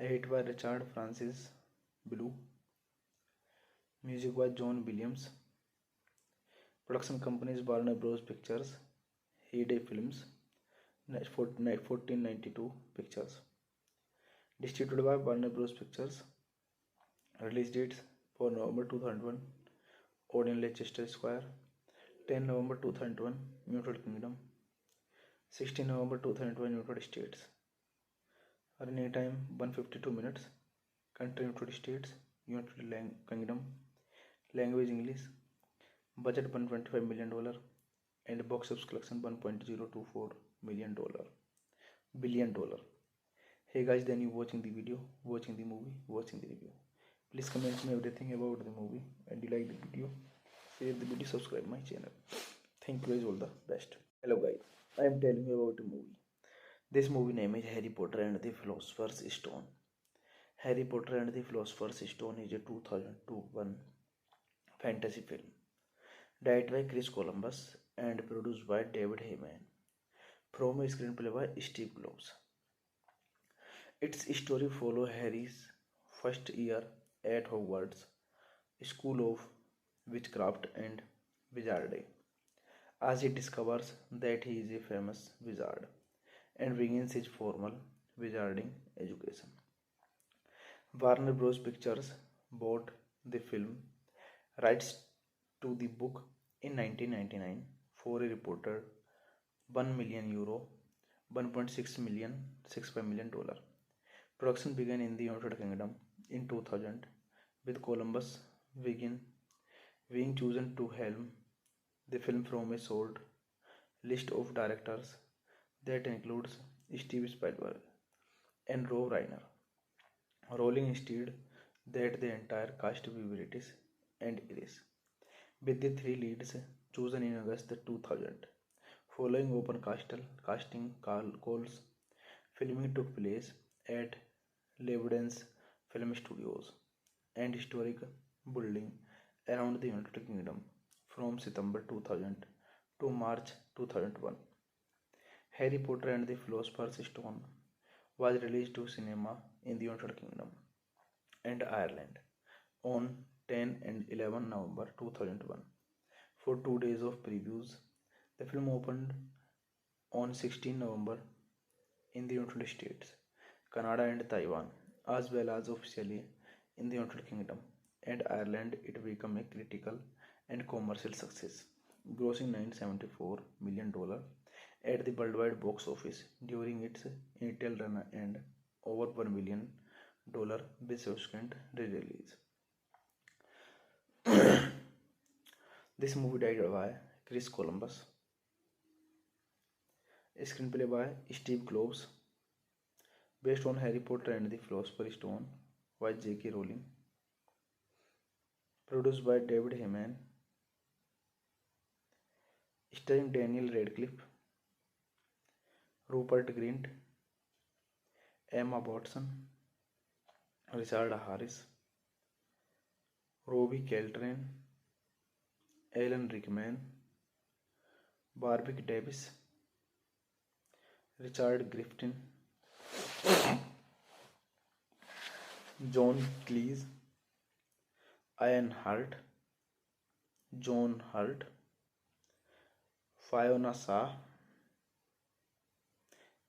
edit by Richard Francis Blue, music by John Williams. Production companies Warner Bros. Pictures, Heyday Films, 1492 Pictures. Distributed by Warner Bros. Pictures. Release dates for November 2001, Odeon Leicester Square, 10 November 2001, United Kingdom, 16 November 2001, United States. Running time 152 minutes. Country United States, United Kingdom. Language English. Budget $125 million and box office collection $1.024 billion. Hey guys, then you watching the video, watching the movie, watching the review. Please comment me everything about the movie, and you like the video, share the video, subscribe my channel. Thank you guys, all the best. Hello guys, I am telling you about a movie. This movie name is Harry Potter and the Philosopher's Stone. Harry Potter and the Philosopher's Stone is a 2001 fantasy film directed by Chris Columbus and produced by David Heyman, from a screenplay by Steve Kloves. Its story follows Harry's first year at Hogwarts School of Witchcraft and Wizardry, as he discovers that he is a famous wizard and begins his formal wizarding education. Warner Bros. Pictures bought the film rights to the book in 1999 for a reported 1 million euro, 1.6 million, 65 million dollar. Production began in the United Kingdom in 2000 with Columbus Wiggin being chosen to helm the film from a short list of directors that includes Steve Spielberg and Rob Reiner, rolling instead that the entire cast be British and Irish, with the three leads chosen in August 2000. Following open casting calls, filming took place at Lebanon's film studios and historic building around the United Kingdom from September 2000 to March 2001. Harry Potter and the Philosopher's Stone was released to cinema in the United Kingdom and Ireland on 10 and 11 November 2001. For 2 days of previews, the film opened on 16 November in the United States, Canada, and Taiwan, as well as officially in the United Kingdom and Ireland. It became a critical and commercial success, grossing $974 million at the worldwide box office during its initial run and over $1 million with subsequent re-release. This movie directed by Chris Columbus, a screenplay by Steve Kloves, based on Harry Potter and the Philosopher's Stone by J.K. Rowling, produced by David Heyman, starring Daniel Radcliffe, Rupert Grint, Emma Watson, Richard Harris, Robbie Coltrane, Alan Rickman, Warwick Davis, Richard Griffin, John Cleese, Ian Hart, John Hurt, Fiona Shaw,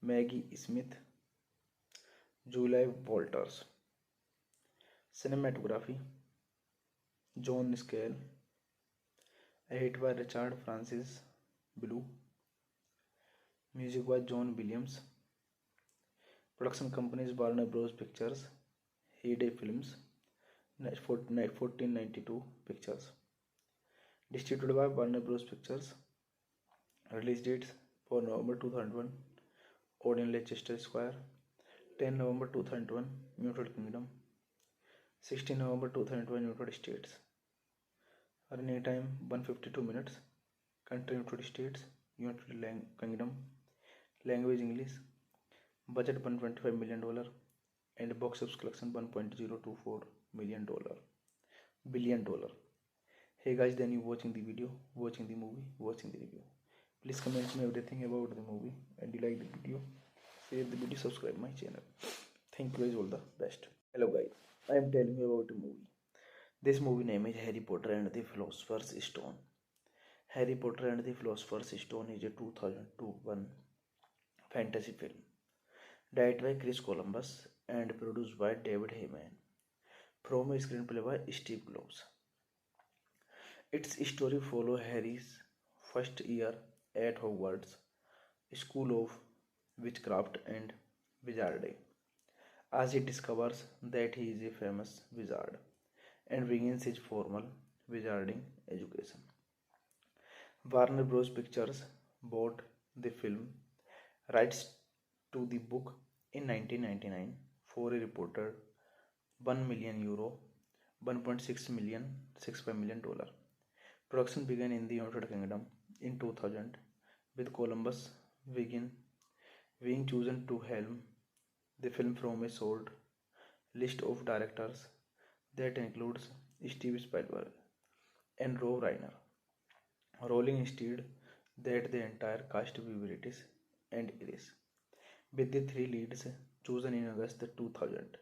Maggie Smith, Julie Walters. Cinematography John Scale, edited by Richard Francis Blue, music by John Williams, production companies Warner Bros. Pictures, Heyday Films, 1492 Pictures, distributed by Warner Bros. Pictures. Release dates for November 2001, Odeon Leicester Square, 10 November 2001, United Kingdom, 16 November 2001, United States. Running time 152 minutes. Country United States, United Kingdom. Language English. Budget $125 million and box office collection $1.024 billion. Hey guys, then you watching the video, watching the movie, watching the review. Please comment me everything about the movie, and you like the video, share the video, subscribe my channel. Thank you guys, all the best. Hello guys, I am telling you about a movie. This movie name is Harry Potter and the Philosopher's Stone. Harry Potter and the Philosopher's Stone is a 2001 fantasy film directed by Chris Columbus and produced by David Heyman, from a screenplay by Steve Kloves. Its story follows Harry's first year at Hogwarts School of Witchcraft and Wizardry, as he discovers that he is a famous wizard and begins his formal wizarding education. Warner Bros. Pictures bought the film rights to the book in 1999 for a reported €1 million, $1.65 million. Production began in the United Kingdom in 2000, with Columbus being chosen to helm the film from a short list of directors that includes Steve Spielberg and Rob Reiner. Rowling instead that the entire cast be British and Irish, with the three leads chosen in August 2000.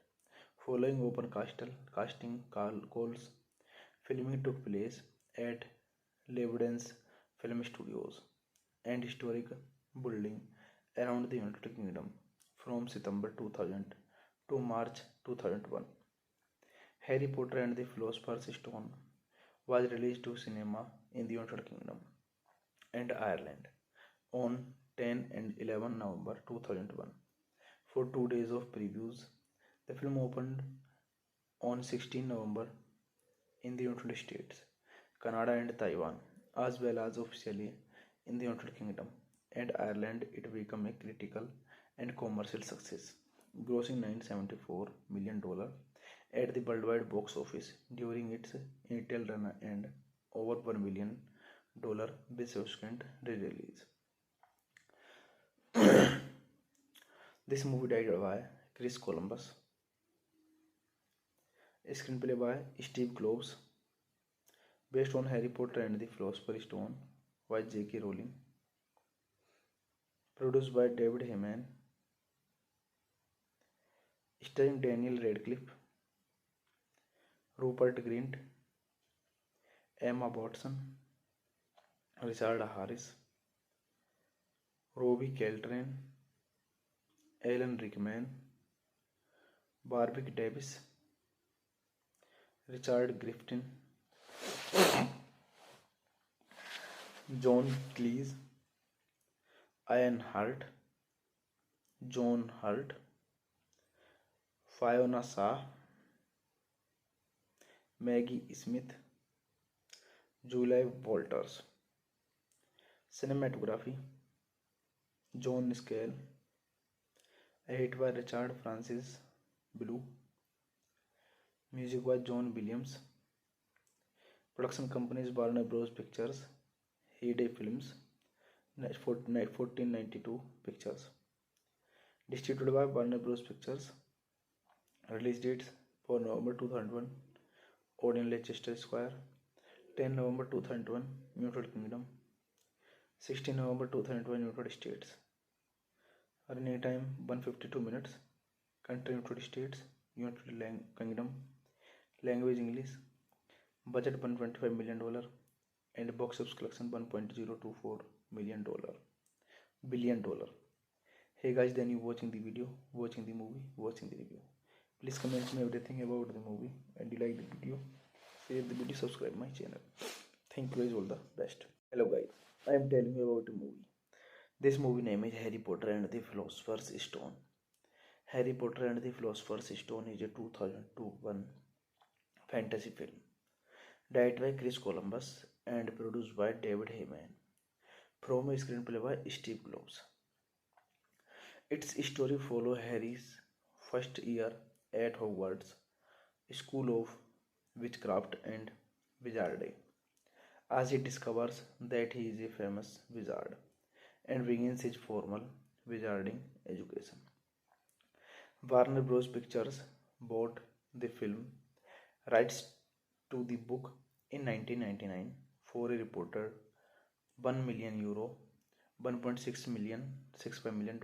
Following open casting calls, filming took place at Lebanon's Film Studios and historic building around the United Kingdom from September 2000 to March 2001. Harry Potter and the Philosopher's Stone was released to cinema in the United Kingdom and Ireland on 10 and 11 November 2001. For 2 days of previews, the film opened on 16 November in the United States, Canada, and Taiwan, as well as officially in the United Kingdom and Ireland. It became a critical and commercial success, grossing $974 million at the worldwide box office during its initial run and over $1 million with subsequent re-release. This movie directed by Chris Columbus, a screenplay by Steve Kloves, based on Harry Potter and the Philosopher's Stone by J.K. Rowling, produced by David Heyman, starring Daniel Radcliffe, Rupert Grint, Emma Watson, Richard Harris, Robbie Coltrane, Alan Rickman, Warwick Davis, Richard Griffin, John Cleese, Ian Hart, John Hurt, Fiona Shaw, Maggie Smith, Julie Walters. Cinematography John Scale, edit by Richard Francis Blue, music by John Williams. Production companies Warner Bros. Pictures, Heyday Films, 1492 Pictures. Distributed by Warner Bros. Pictures. Release dates for November 2001, Odeon Leicester Square, 10 November 2001, United Kingdom, 16 November 2001, United States. Running time 152 minutes. Country United States, United Kingdom. Language English. Budget $125 million and box office collection $1.024 billion. Hey guys, then you watching the video, watching the movie, watching the review. Please comment me everything about the movie, and you like the video, share the video, subscribe my channel. Thank you guys, all the best. Hello guys, I am telling you about a movie. This movie name is Harry Potter and the Philosopher's Stone. Harry Potter and the Philosopher's Stone is a 2001 fantasy film directed by Chris Columbus and produced by David Heyman from a screenplay by Steve Kloves. Its story follows Harry's first year at Hogwarts School of Witchcraft and Wizardry, as he discovers that he is a famous wizard and begins his formal wizarding education. Warner Bros. Pictures bought the film rights to the book in 1999 for a reported €1 million, $1.65 million.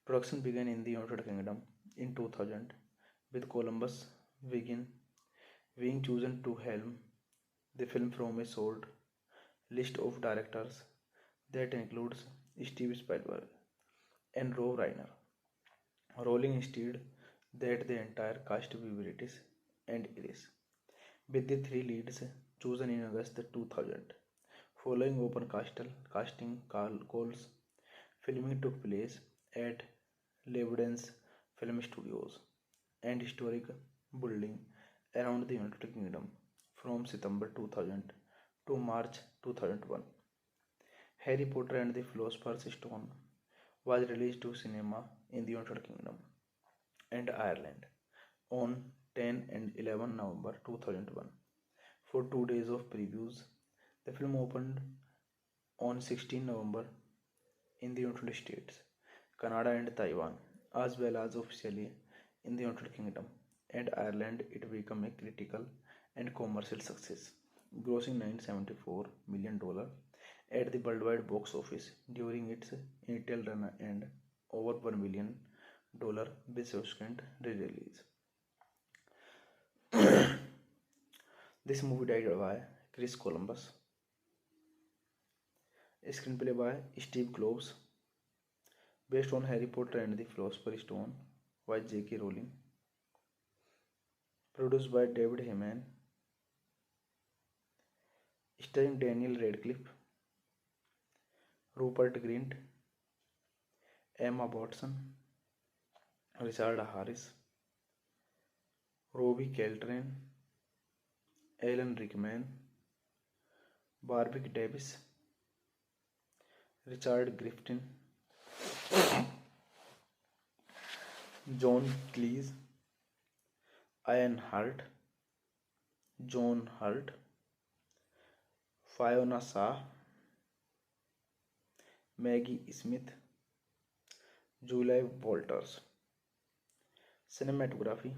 Production began in the United Kingdom in 2000, with Columbus being chosen to helm the film from a short list of directors that includes Steve Spielberg and Rob Reiner. Rolling instead that the entire cast be British and Irish, with the three leads chosen in August 2000. Following open casting calls, filming took place at Lebanese Film Studios and historic building around the United Kingdom from September 2000 to March 2001. Harry Potter and the Philosopher's Stone was released to cinema in the United Kingdom and Ireland on 10 and 11 November 2001 for 2 days of previews. The film opened on 16 November in the United States, Canada and Taiwan, as well as officially in the United Kingdom and Ireland. It became a critical and commercial success, grossing $974 million at the worldwide box office during its initial run and over $1 million with subsequent re-release. This movie directed by Chris Columbus, a screenplay by Steve Kloves, based on Harry Potter and the Philosopher's Stone by J.K. Rowling, produced by David Heyman, starring Daniel Radcliffe, Rupert Grint, Emma Watson, Richard Harris, Robbie Coltrane, Alan Rickman, Warwick Davis, Richard Griffin, John Cleese, Ian Hart, John Hurt, Fiona Shaw, Maggie Smith, Julie Walters. Cinematography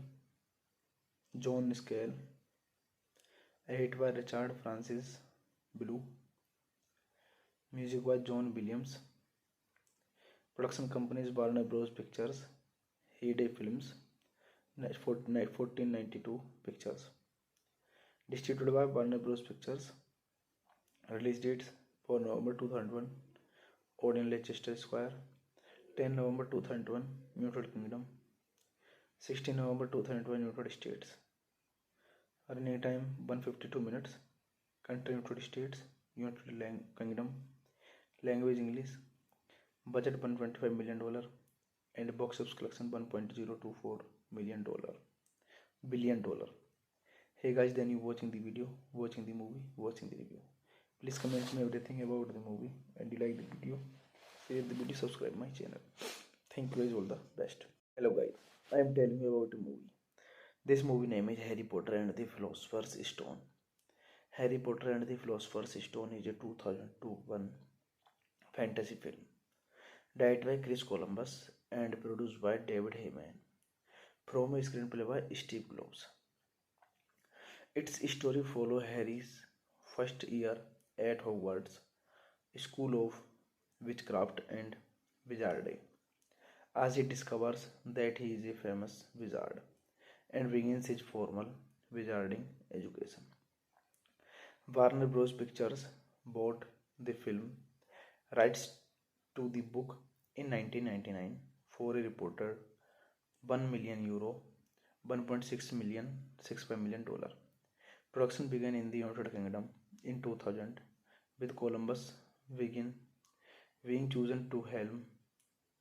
John Scale, edit by Richard Francis Blue, music by John Williams. Production companies Warner Bros. Pictures, Heyday Films, 1492 Pictures. Distributed by Warner Bros. Pictures. Release dates for November 2001, Odeon Leicester Square. 10 November 2001, United Kingdom. 16 November 2001, United States. Running time 152 minutes. Country United States, United Kingdom. Language English. Budget $125 million and box office collection $1.024 billion. Hey guys, then you watching the video, watching the movie, watching the review. Please comment me everything about the movie, and you like the video, share the video, subscribe my channel. Thank you guys, all the best. Hello guys, I am telling you about a movie. This movie name is Harry Potter and the Philosopher's Stone. Harry Potter and the Philosopher's Stone is a 2002 fantasy film directed by Chris Columbus and produced by David Heyman, from a screenplay by Steve Kloves. Its story follows Harry's first year at Hogwarts School of Witchcraft and Wizardry, as he discovers that he is a famous wizard and begins his formal wizarding education. Warner Bros. Pictures bought the film rights to the book in 1999 for a reported €1 million, $1.65 million. Production began in the United Kingdom in 2000, with Columbus being chosen to helm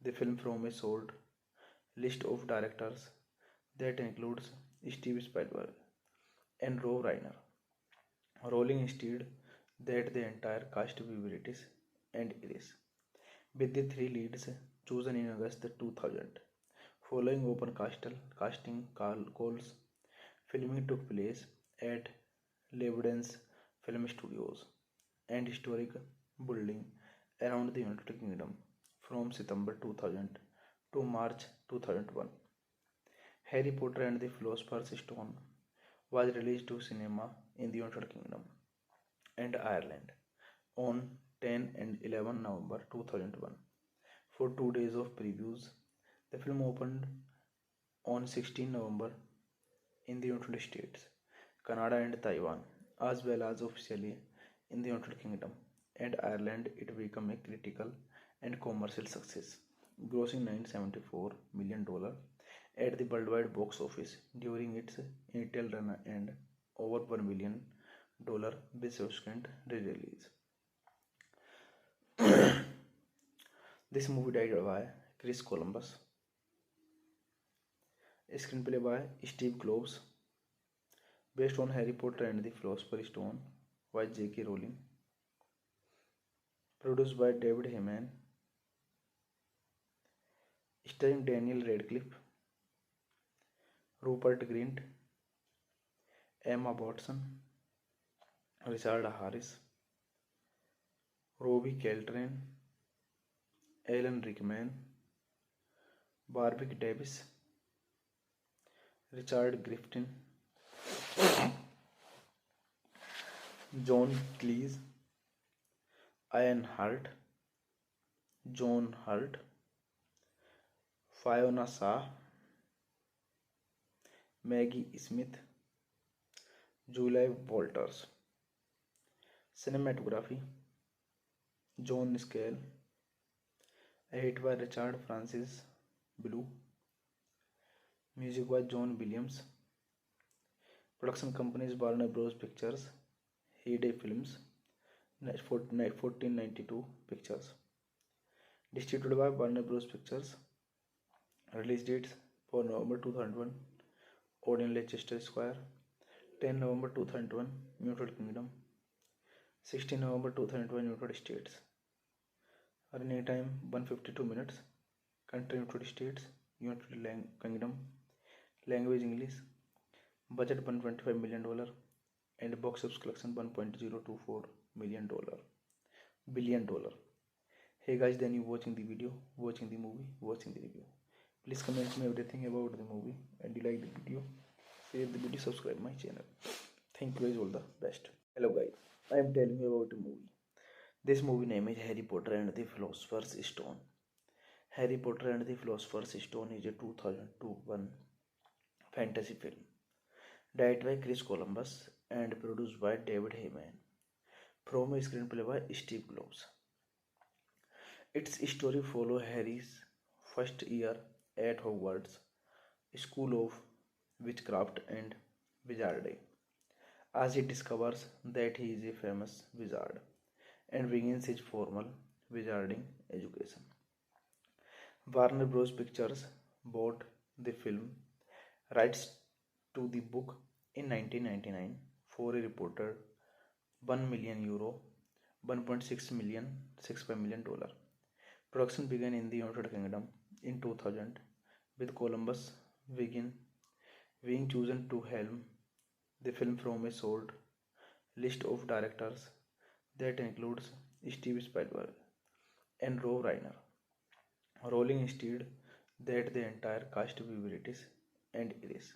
the film from a short list of directors that includes Steve Spielberg and Rob Reiner. Rolling instead that the entire cast be British and Irish, with the three leads chosen in August 2000. Following open casting calls, filming took place at Lebanese Film Studios and historic building around the United Kingdom from September 2000 to March 2001. Harry Potter and the Philosopher's Stone was released to cinema in the United Kingdom and Ireland on 10 and 11 November 2001. For 2 days of previews, the film opened on 16 November in the United States, Canada and Taiwan, as well as officially in the United Kingdom and Ireland. It became a critical and commercial success, grossing $974 million at the worldwide box office during its initial run and over $1 billion with subsequent re-release. This movie directed by Chris Columbus, a screenplay by Steve Kloves, based on Harry Potter and the Philosopher's Stone by J.K. Rowling, produced by David Heyman, starring Daniel Radcliffe, Rupert Grint, Emma Watson, Richard Harris, Robbie Coltrane, Alan Rickman, Warwick Davis, Richard Griffin, John Cleese, Ian Hart, John Hurt, Fiona Shaw, Maggie Smith, Julie Walters. Cinematography John Scale, edit by Richard Francis Blue, music by John Williams. Production companies Warner Bros. Pictures, Heyday Films, 1492 Pictures. Distributed by Warner Bros. Pictures. Release dates for November 2001, Odeon Leicester Square. 10 November 2001, United Kingdom. 16 November 2001, United States. Running time 152 minutes. Country United States, United Kingdom. Language English. Budget $125 million and box office collection $1.024 billion. Hey guys, then you watching the video, watching the movie, watching the review. Please comment me everything about the movie, and you like the video, share the video, subscribe my channel. Thank you guys, all the best. Hello guys, I am telling you about a movie. This movie name is Harry Potter and the Philosopher's Stone. Harry Potter and the Philosopher's Stone is a 2002 fantasy film. Directed by Chris Columbus and produced by David Heyman. From a screenplay by Steve Kloves. Its story follows Harry's first year at Hogwarts School of Witchcraft and Wizardry, as he discovers that he is a famous wizard and begins his formal wizarding education. Warner Bros. Pictures bought the film rights to the book in 1999 for a reported €1 million, 1.6 million, $65 million. Production began in the United Kingdom in 2000 with Columbus being chosen to helm the film from a short list of directors that includes Steve Spielberg and Rob Reiner. Rolling instead that the entire cast be British and Irish,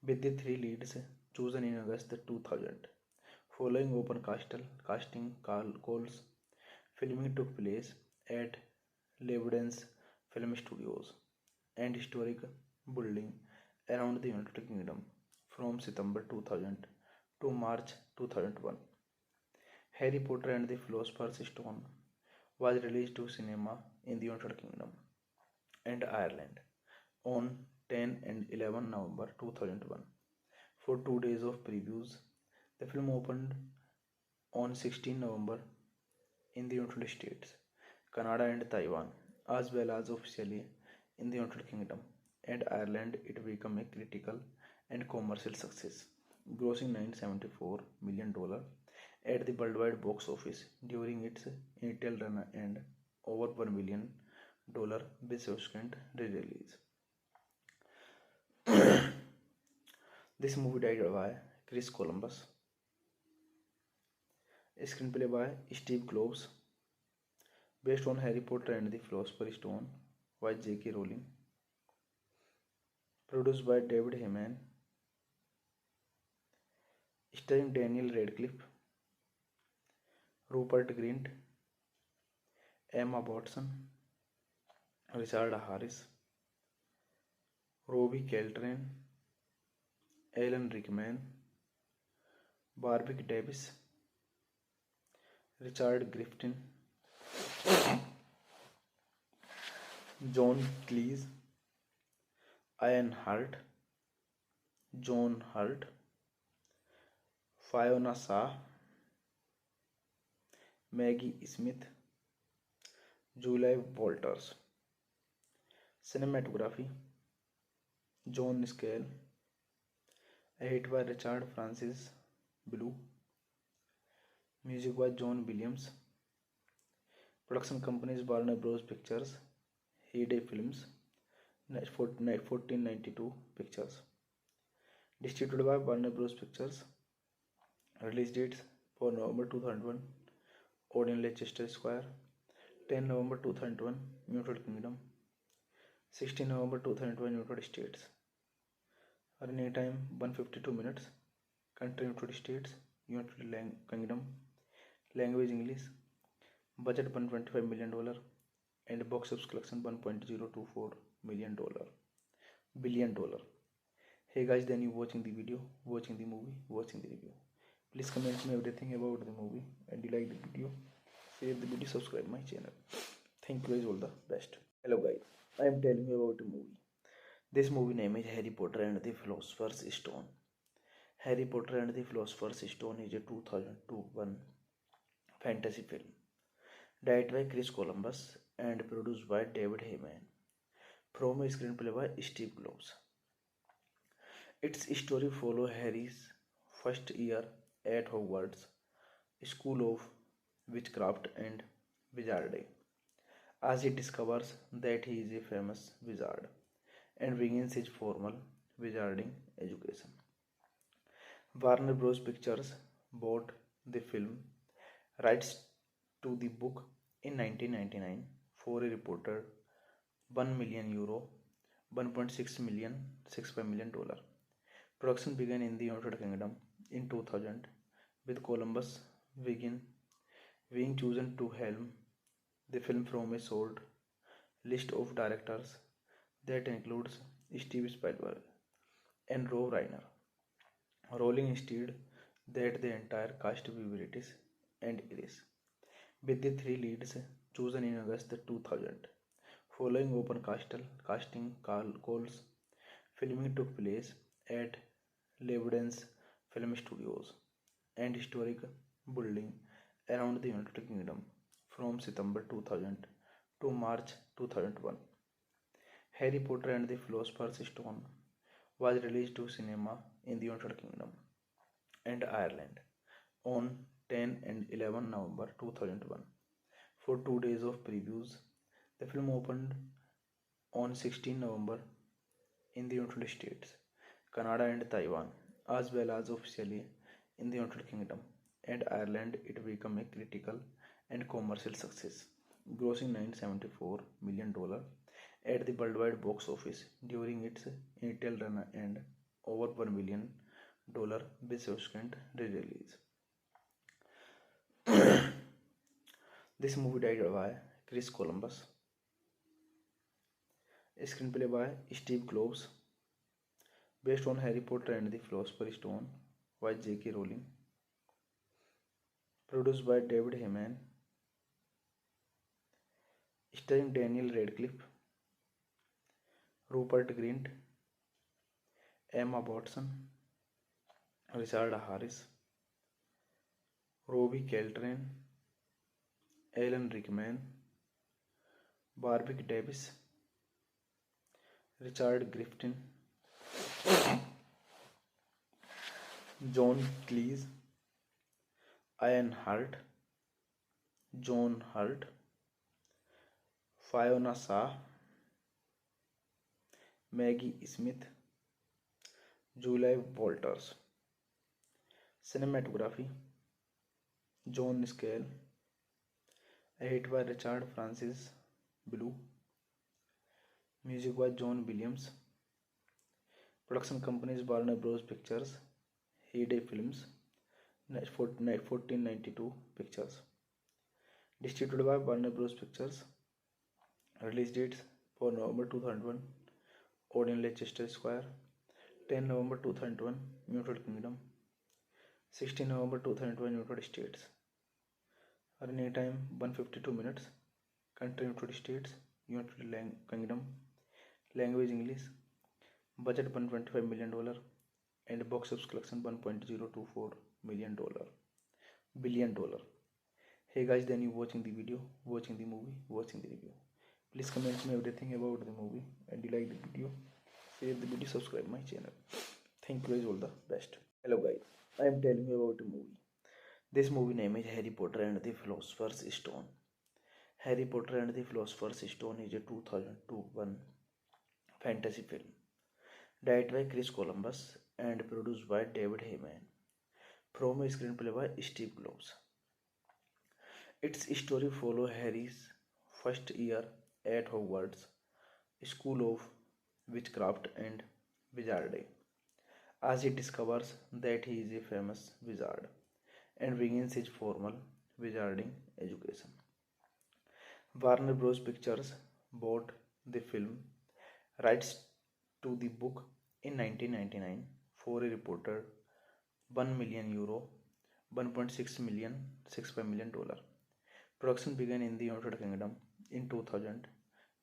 with the three leads chosen in August 2000. Following open casting calls, filming took place at Lebanese Film Studios and historic building around the United Kingdom from September 2000 to March 2001. Harry Potter and the Philosopher's Stone was released to cinema in the United Kingdom and Ireland on 10 and 11 November 2001. For 2 days of previews, the film opened on 16 November in the United States, Canada and Taiwan, as well as officially in the United Kingdom and Ireland. It became a critical and commercial success, grossing $974 million at the worldwide box office during its initial run and over $1 billion with subsequent re-release. This movie directed by Chris Columbus, a screenplay by Steve Kloves, based on Harry Potter and the Philosopher's Stone by J.K. Rowling, produced by David Heyman, starring Daniel Radcliffe, Rupert Grint, Emma Watson, Richard Harris, Robbie Coltrane, Alan Rickman, Warwick Davis, Richard Griffin, John Cleese, Ian Hart, John Hurt, Fiona Shaw, Maggie Smith, Julie Walters. Cinematography John Scale, edited by Richard Francis Blue, music by John Williams. Production companies Warner Bros. Pictures, Heyday Films, 1492 Pictures. Distributed by Warner Bros. Pictures. Release dates for November 2001, Odeon Leicester Square, 10 November 2001, United Kingdom, 16 November 2001, United States. Running time 152 minutes. Country United States, United Kingdom. Language English. Budget $125 million and box office collection $1.024 billion. Hey guys, then you watching the video, watching the movie, watching the review. Please comment me everything about the movie, and you like the video, share the video, subscribe my channel. Thank you guys, all the best. Hello guys, I am telling you about a movie. This movie name is Harry Potter and the Philosopher's Stone. Harry Potter and the Philosopher's Stone is a 2001 fantasy film, directed by Chris Columbus and produced by David Heyman, from a screenplay by Steve Kloves. Its story follows Harry's first year at Hogwarts School of Witchcraft and Wizardry, as he discovers that he is a famous wizard and begins his formal wizarding education. Warner Bros. Pictures bought the film rights to the book in 1999 for a reported €1 million, 1.6 million, $65 million. Production began in the United Kingdom in 2000 with Columbus being chosen to helm the film from a short list of directors that includes Steve Spielberg and Rob Reiner. Rolling instead that the entire cast be British and Irish, with the three leads chosen in August 2000. Following open casting calls, filming took place at Lebanon's film studios and historic building around the United Kingdom from September 2000 to March 2001. Harry Potter and the Philosopher's Stone was released to cinema in the United Kingdom and Ireland on 10 and 11 November 2001. For 2 days of previews, the film opened on 16 November in the United States, Canada, and Taiwan, as well as officially in the United Kingdom and Ireland. It became a critical and commercial success, grossing $974 million at the worldwide box office during its initial run and over $1 billion with subsequent re-release. This movie directed by Chris Columbus, a screenplay by Steve Kloves, based on Harry Potter and the Philosopher's Stone by J.K. Rowling, produced by David Heyman, starring Daniel Radcliffe, Rupert Grint, Emma Watson, Richard Harris, Robbie Coltrane, Alan Rickman, Warwick Davis, Richard Griffin, John Cleese, Ian Hart, John Hurt, Fiona Shaw, Maggie Smith, Julie Walters. Cinematography John Scale, edit by Richard Francis Blue, music by John Williams. Production companies Warner Bros. Pictures, Heyday Films, 1492 Pictures. Distributed by Warner Bros. Pictures. Release dates for November 2001, Odeon Leicester Square, 10 November 2001, United Kingdom, 16 November 2001, United States. Running time 152 minutes. Country United States, United Kingdom. Language English. Budget $125 million and box office collection $1.024 billion. Hey guys, then you watching the video, watching the movie, watching the review. Please comment me everything about the movie, and you like the video, share the video, subscribe my channel. Thank you guys, all the best. Hello guys, I am telling you about a movie. This movie name is Harry Potter and the Philosopher's Stone. Harry Potter and the Philosopher's Stone is a 2001 fantasy film directed by Chris Columbus and produced by David Heyman, from a screenplay by Steve Kloves. Its story follows Harry's first year at Hogwarts School of Witchcraft and Wizardry, as he discovers that he is a famous wizard and begins his formal wizarding education. Warner Bros. Pictures bought the film rights to the book in 1999 for a reported €1 million, $1.65 million. Production began in the United Kingdom in 2000,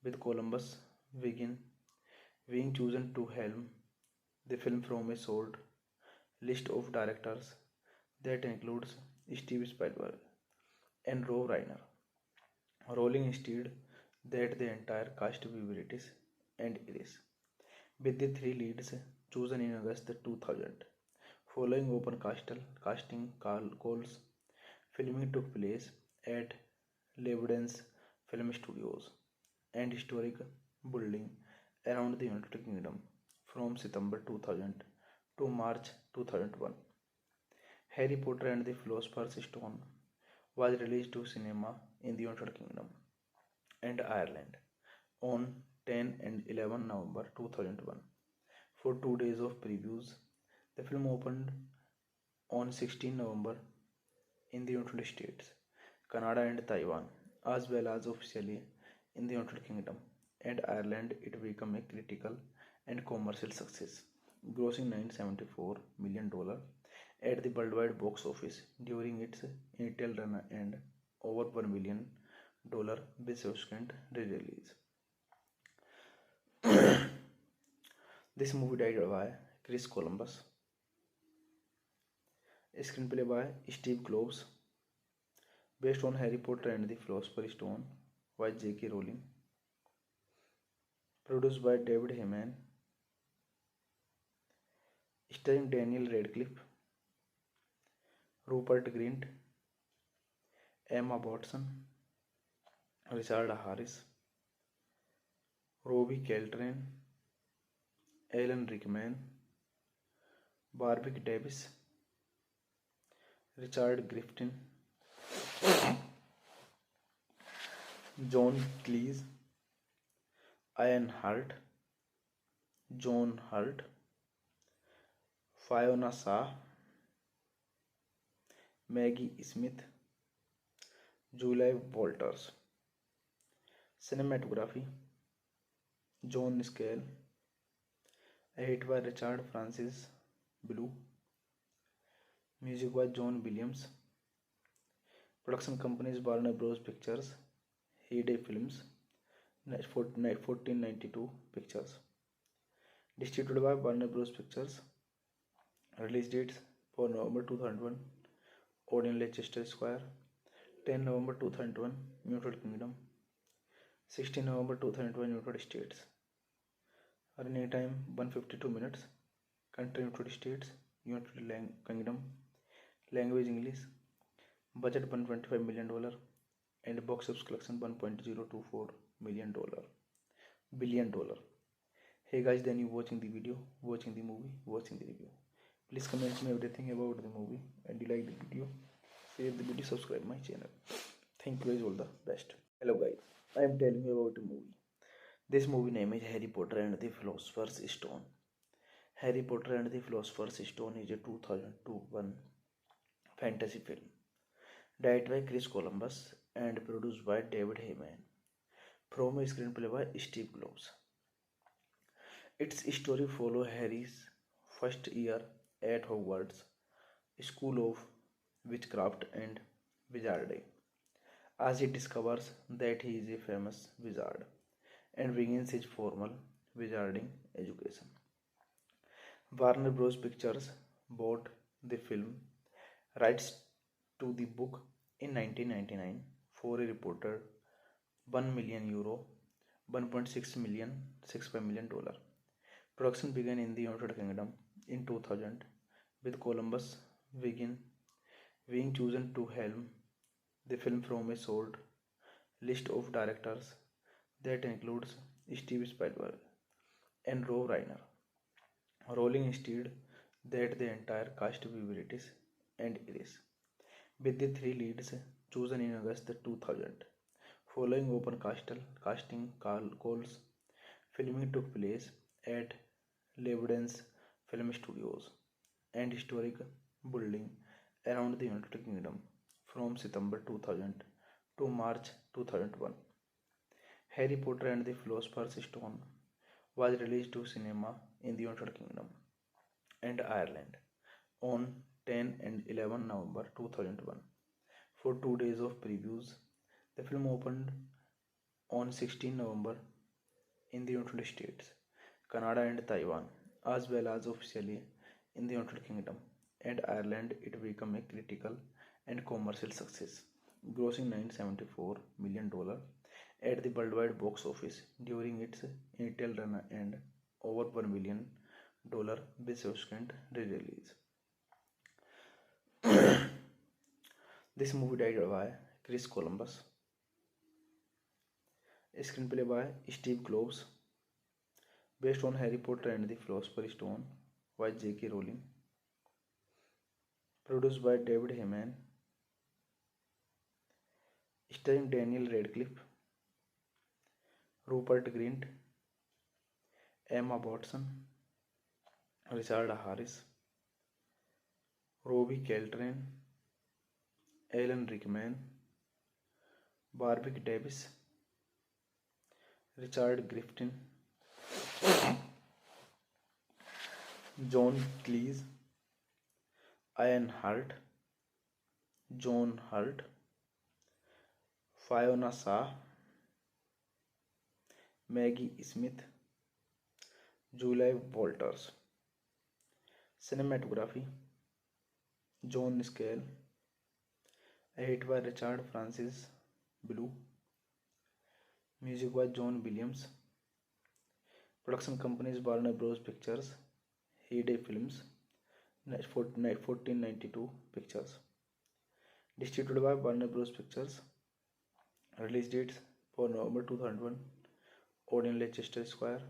with Columbus being chosen to helm the film from a short list of directors that includes Steve Spielberg and Rob Reiner. Rolling instead that the entire cast be British and Irish, with the three leads chosen in August 2000. Following open casting calls, filming took place at Lebanon's film studios and historic building around the United Kingdom from September 2000 to March 2001. Harry Potter and the Philosopher's Stone was released to cinema in the United Kingdom and Ireland on 10 and 11 November 2001. For 2 days of previews, the film opened on 16 November in the United States, Canada, and Taiwan, as well as officially in the United Kingdom and Ireland. It became a critical and commercial success, grossing $974 million at the worldwide box office during its initial run and over $1 billion with subsequent re-release. This movie directed by Chris Columbus, screenplay by Steve Kloves, based on Harry Potter and the Philosopher's Stone by J.K. Rowling, produced by David Heyman, starring Daniel Radcliffe, Rupert Grint, Emma Watson, Richard Harris, Robbie Coltrane, Alan Rickman, Warwick Davis, Richard Griffin, John Cleese, Ian Hart, John Hurt, Fiona Shaw, Maggie Smith, Julie Walters. Cinematography John Scale, edit by Richard Francis Blue, music by John Williams, production companies Warner Bros. Pictures, Heyday Films, 1492 Pictures, distributed by Warner Bros. Pictures. Release dates for November 2001, Odeon Leicester Square, 10 November 2001, United Kingdom, 16 November 2001, United States. Running time 152 minutes. Country United States, United Kingdom. Language English. Budget $125 million and box office collection $1.024 billion. Hey guys, then you watching the video, watching the movie, watching the review. Please comment me everything about the movie, and you like the video, share the video, subscribe my channel. Thank you guys, all the best. Hello guys, I am telling you about a movie. This movie name is Harry Potter and the Philosopher's Stone. Harry Potter and the Philosopher's Stone is a 2001 fantasy film directed by Chris Columbus and produced by David Heyman, from a screenplay by Steve Kloves. Its story follows Harry's first year at Hogwarts School of Witchcraft and Wizardry, as he discovers that he is a famous wizard and begins his formal wizarding education. Warner Bros. Pictures bought the film rights to the book in 1999 for a reported €1 million, $1.65 million. Production began in the United Kingdom in 2000, with Columbus being chosen to helm the film from a short list of directors that includes Steve Spielberg and Rob Reiner. Rowling instead that the entire cast be British and Irish, with the three leads chosen in August 2000. Following open casting calls, filming took place at Lebanese Film Studios and historic building around the United Kingdom from September 2000 to March 2001. Harry Potter and the Philosopher's Stone was released to cinema in the United Kingdom and Ireland on 10 and 11 November 2001. For 2 days of previews, the film opened on 16 November in the United States, Canada and Taiwan, as well as officially in the United Kingdom and Ireland. It became a critical and commercial success, grossing $974 million at the worldwide box office during its initial run and over $1 billion with subsequent re-release. This movie directed by Chris Columbus, screenplay by Steve Kloves, based on Harry Potter and the Philosopher's Stone by J.K. Rowling, produced by David Heyman, starring Daniel Radcliffe, Rupert Grint, Emma Watson, Richard Harris, Robbie Coltrane, Alan Rickman, Warwick Davis, Richard Griffin, John Cleese, Ian Hart, John Hurt, Fiona Shaw, Maggie Smith, Julie Walters. Cinematography John Scale, edit by Richard Francis Blue, music by John Williams, production companies Warner Bros. Pictures, Heyday Films, 1492 Pictures, distributed by Warner Bros. Pictures, release dates for November 2001, Odeon Leicester Square,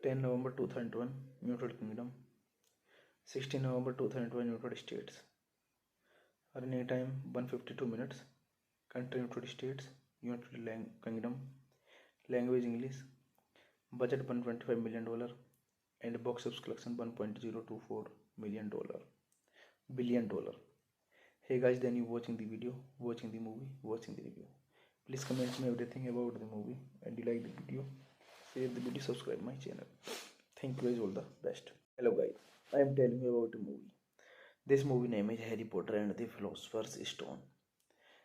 10 November 2001, United Kingdom, 16 November 2001, United States. Running time 152 minutes. Country United States, United Kingdom. Language English. Budget $125 million and box office collection $1.024 billion. Hey guys, then you watching the video, watching the movie, watching the review. Please comment me everything about the movie, and you like the video, share the video, subscribe my channel. Thank you guys, all the best. Hello guys, I am telling you about a movie. This movie name is Harry Potter and the Philosopher's Stone.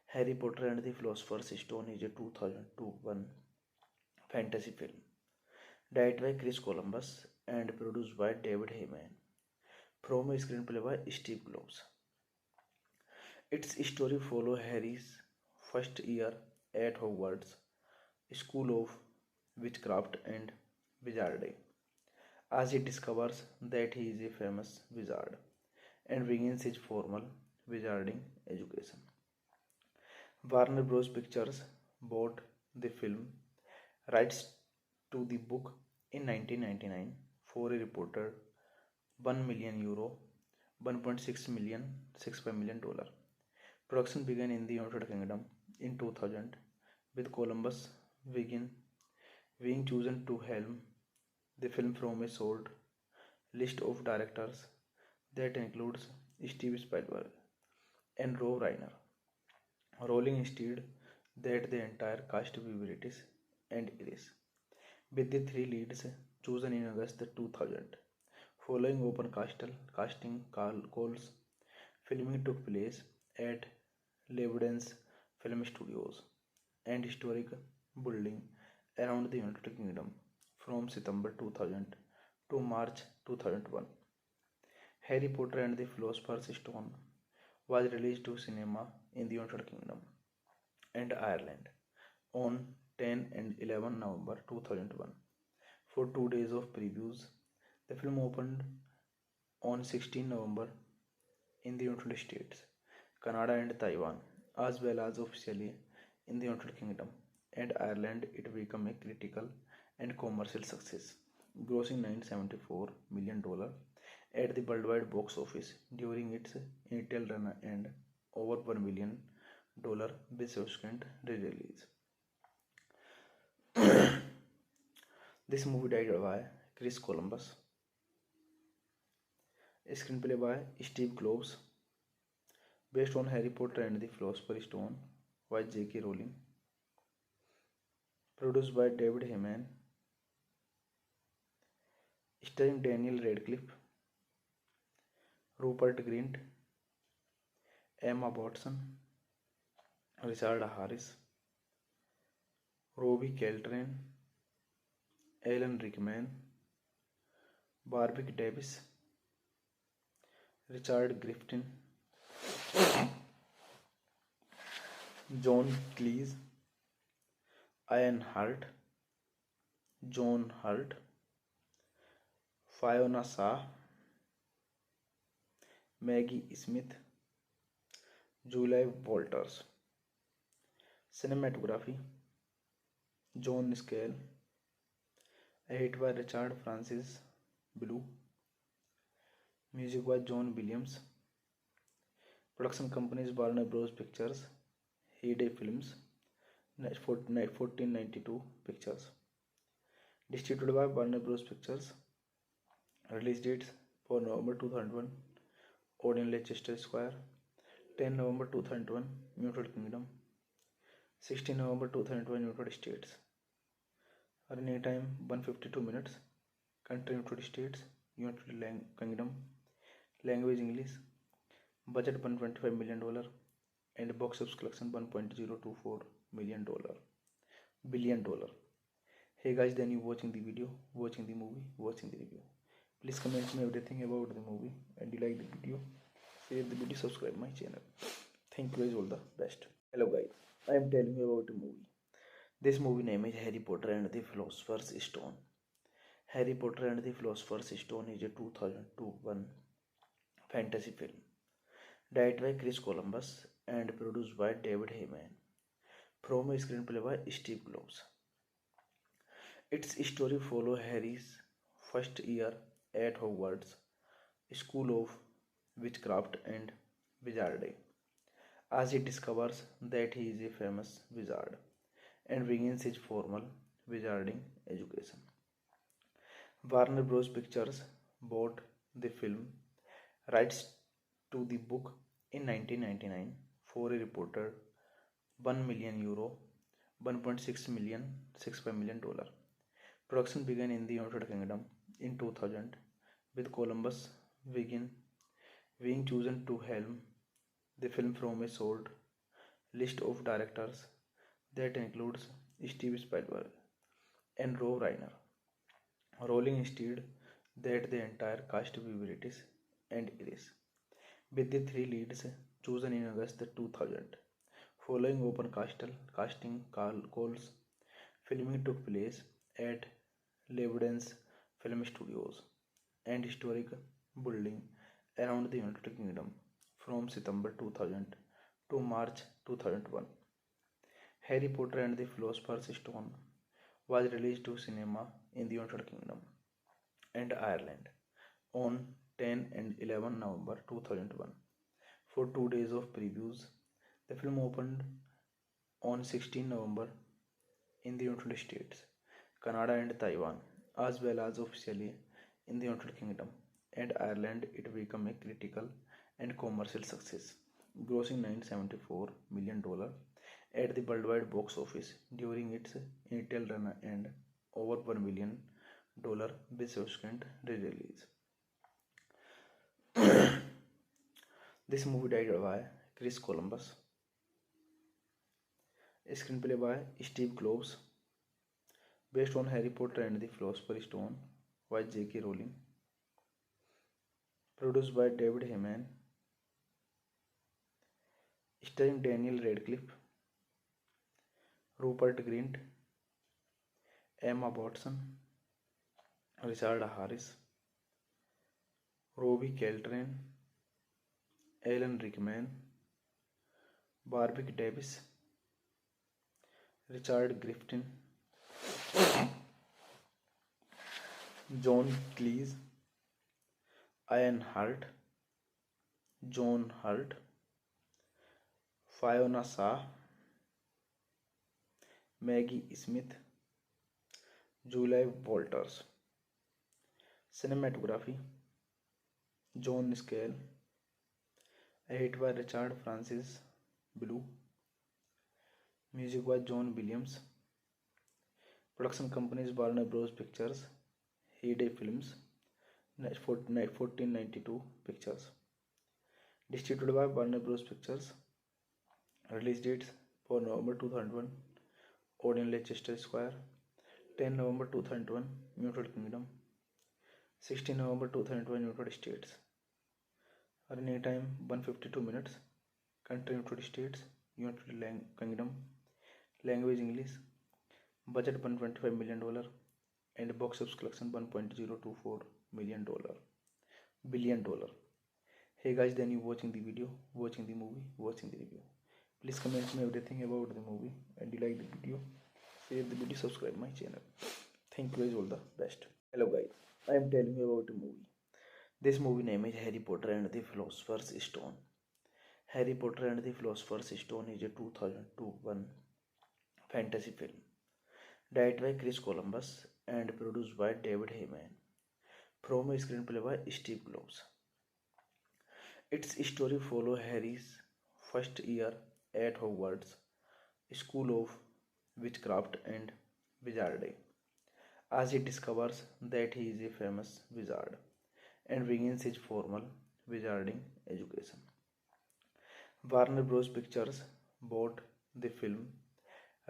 Harry Potter and the Philosopher's Stone is a 2002 fantasy film directed by Chris Columbus and produced by David Heyman from a screenplay by Steve Kloves. Its story follows Harry's first year at Hogwarts School of Witchcraft and Wizardry as he discovers that he is a famous wizard and begins his formal wizarding education. Warner Bros. Pictures bought the film rights to the book in 1999 for a reported €1 million, $1.65 million. Production began in the United Kingdom in 2000, with Columbus being chosen to helm the film from a short list of directors that includes Steve Spielberg and Rob Reiner. Rolling instead that the entire cast be British and Irish, with the three leads chosen in August 2000. Following open casting calls, filming took place at Lebanese Film Studios and historic building around the United Kingdom from September 2000 to March 2001. Harry Potter and the Philosopher's Stone was released to cinema in the United Kingdom and Ireland on 10 and 11 November 2001. For 2 days of previews, the film opened on 16 November in the United States, Canada and Taiwan, as well as officially in the United Kingdom and Ireland. It became a critical and commercial success, grossing $974 million at the worldwide box office during its initial run and over $1 billion with subsequent re-release. This movie directed by Chris Columbus, a screenplay by Steve Kloves, based on Harry Potter and the Philosopher's Stone by J.K. Rowling, produced by David Heyman, starring Daniel Radcliffe, Rupert Grint, Emma Watson, Richard Harris, Robbie Coltrane, Alan Rickman, Warwick Davis, Richard Griffin, John Cleese, Ian Hart, John Hurt, Fiona Shaw, Maggie Smith, Julie Walters. Cinematography John Scale, edit by Richard Francis Blue, music by John Williams, production companies Warner Bros. Pictures, Heyday Films, 1492 Pictures, distributed by Warner Bros. Pictures, release dates for November 2001, Odeon Leicester Square, 10 November 2001, United Kingdom, 16 November 2001, United States. Running time 152 minutes. Country United States, United Kingdom. Language English. Budget $125 million and box office collection $1.024 billion dollar. Hey guys, then you watching the video, watching the movie, watching the review. Please comment me everything about the movie, and you like the video, share the video, subscribe my channel. Thank you guys, all the best. Hello guys, I am telling you about a movie. This movie name is Harry Potter and the Philosopher's Stone. Harry Potter and the Philosopher's Stone is a 2002 fantasy film, directed by Chris Columbus and produced by David Heyman, from a screenplay by Steve Kloves. Its story follows Harry's first year at Hogwarts School of Witchcraft and Wizardry, as he discovers that he is a famous wizard and begins his formal wizarding education. Warner Bros. Pictures bought the film rights to the book in 1999 for a reported €1 million, $1.65 million. Production began in the United Kingdom in 2000, with Columbus being chosen to helm the film from a short list of directors that includes Steve Spielberg and Rob Reiner. Rolling instead that the entire cast be British and Irish, with the three leads chosen in August 2000. Following open casting calls, filming took place at Lebanese Film Studios and historic building around the United Kingdom from September 2000 to March 2001. Harry Potter and the Philosopher's Stone was released to cinema in the United Kingdom and Ireland on 10 and 11 November 2001. For 2 days of previews, the film opened on 16 November in the United States, Canada and Taiwan, as well as officially in the United Kingdom and Ireland. It became a critical and commercial success, grossing $974 million at the worldwide box office during its initial run and over $1 billion with subsequent re-release. This movie directed by Chris Columbus, a screenplay by Steve Kloves, based on Harry Potter and the Philosopher's Stone by J.K. Rowling, produced by David Heyman, starring Daniel Radcliffe, Rupert Grint, Emma Watson, Richard Harris, Robbie Coltrane, Alan Rickman, Warwick Davis, Richard Griffin, John Cleese, Ian Hart, John Hurt, Fiona Shaw, Maggie Smith, Julie Walters. Cinematography John Scale, edited by Richard Francis Blue, music by John Williams. Production companies Warner Bros. Pictures, Heyday Films, 1492 Pictures. Distributed by Warner Bros. Pictures. Release dates for November 2001, Odeon Leicester Square, 10 November 2001, United Kingdom, 16 November 2001, United States. Running time 152 minutes. Country United States, United Kingdom. Language English. Budget $125 million and box office collection $1.024 billion dollar. Hey guys, then you watching the video, watching the movie, watching the review. Please comment me everything about the movie, and you like the video, share the video, subscribe my channel. Thank you guys, all the best. Hello guys, I am telling you about a movie. This movie name is Harry Potter and the Philosopher's Stone. Harry Potter and the Philosopher's Stone is a 2002 fantasy film, directed by Chris Columbus and produced by David Heyman, from a screenplay by Steve Kloves. Its story follows Harry's first year at Hogwarts School of Witchcraft and Wizardry, as he discovers that he is a famous wizard and begins his formal wizarding education. Warner Bros. Pictures bought the film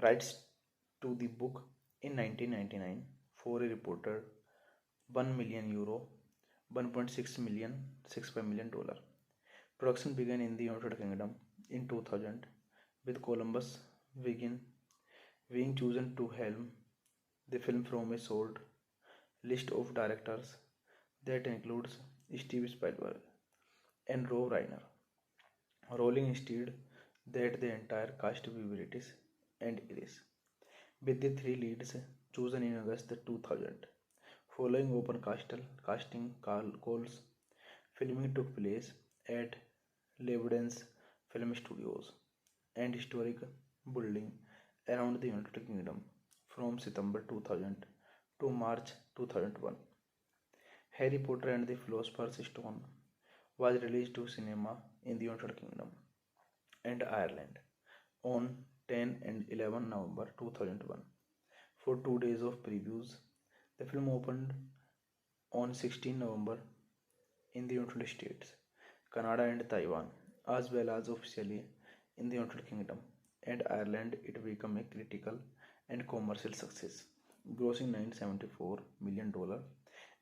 rights to the book in 1999 for a reported €1 million, 1.6 million, $65 million. Production began in the United Kingdom in 2000 with Columbus being chosen to helm the film from a short list of directors that includes Steve Spielberg and Rob Reiner. Rolling instead that the entire cast be British and Irish, with the three leads chosen in August 2000. Following open casting calls, filming took place at Lebanon's film studios and historic building around the United Kingdom from September 2000 to March 2001. Harry Potter and the Philosopher's Stone was released to cinema in the United Kingdom and Ireland on 10 and 11 November 2001. For 2 days of previews, the film opened on 16 November in the United States, Canada and Taiwan, as well as officially in the United Kingdom and Ireland. It became a critical and commercial success, grossing $974 million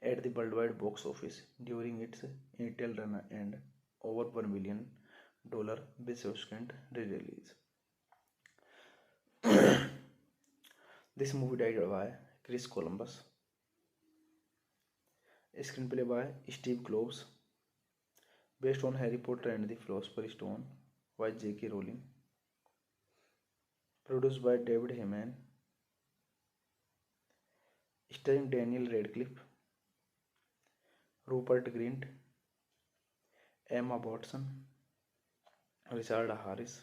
at the worldwide box office during its initial run and over $1 billion with subsequent re-release. This movie directed by Chris Columbus, a screenplay by Steve Kloves, based on Harry Potter and the Philosopher's Stone by J.K. Rowling, produced by David Heyman, starring Daniel Radcliffe, Rupert Grint, Emma Watson, Richard Harris,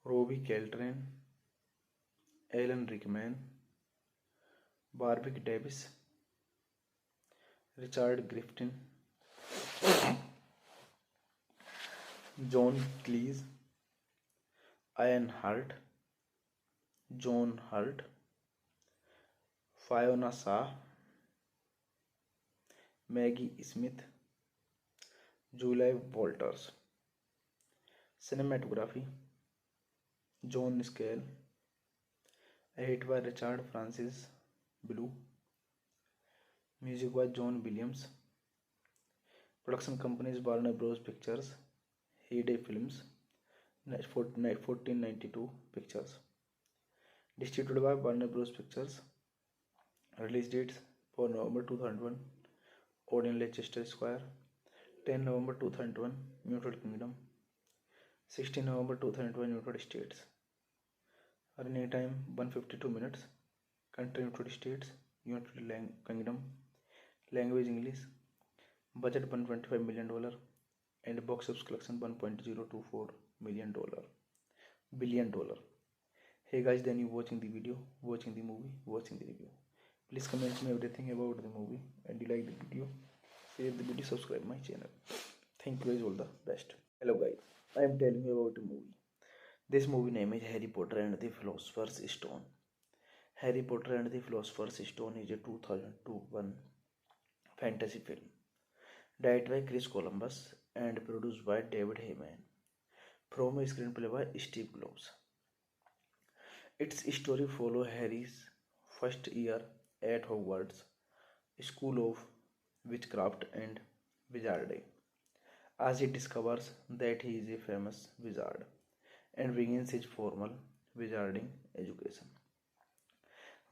Robbie Coltrane, Alan Rickman, Warwick Davis, Richard Griffin, John Cleese, Ian Hart, John Hurt, Fiona Shaw, Maggie Smith, Julie Walters. Cinematography John Scale, edit by Richard Francis Blue, music by John Williams. Production companies Warner Bros. Pictures, Heyday Films, 1492 Pictures. Distributed by Warner Bros. Pictures. Release dates for November 2001, Odeon Leicester Square, 10 November 2001, United Kingdom, 16 November 2001, United States. Running time 152 minutes. Country United States, United Kingdom. Language English. Budget $125 million and box office collection $1.024 billion. Hey guys, then you watching the video, watching the movie, watching the review. Please comment me everything about the movie, and you like the video, share the video, subscribe my channel. Thank you guys, all the best. Hello guys, I am telling you about a movie. This movie name is Harry Potter and the Philosopher's Stone. Harry Potter and the Philosopher's Stone is a 2001 fantasy film directed by Chris Columbus and produced by David Heyman, from a screenplay by Steve Kloves. Its story follows Harry's first year at Hogwarts School of Witchcraft and Wizardry, as he discovers that he is a famous wizard and begins his formal wizarding education.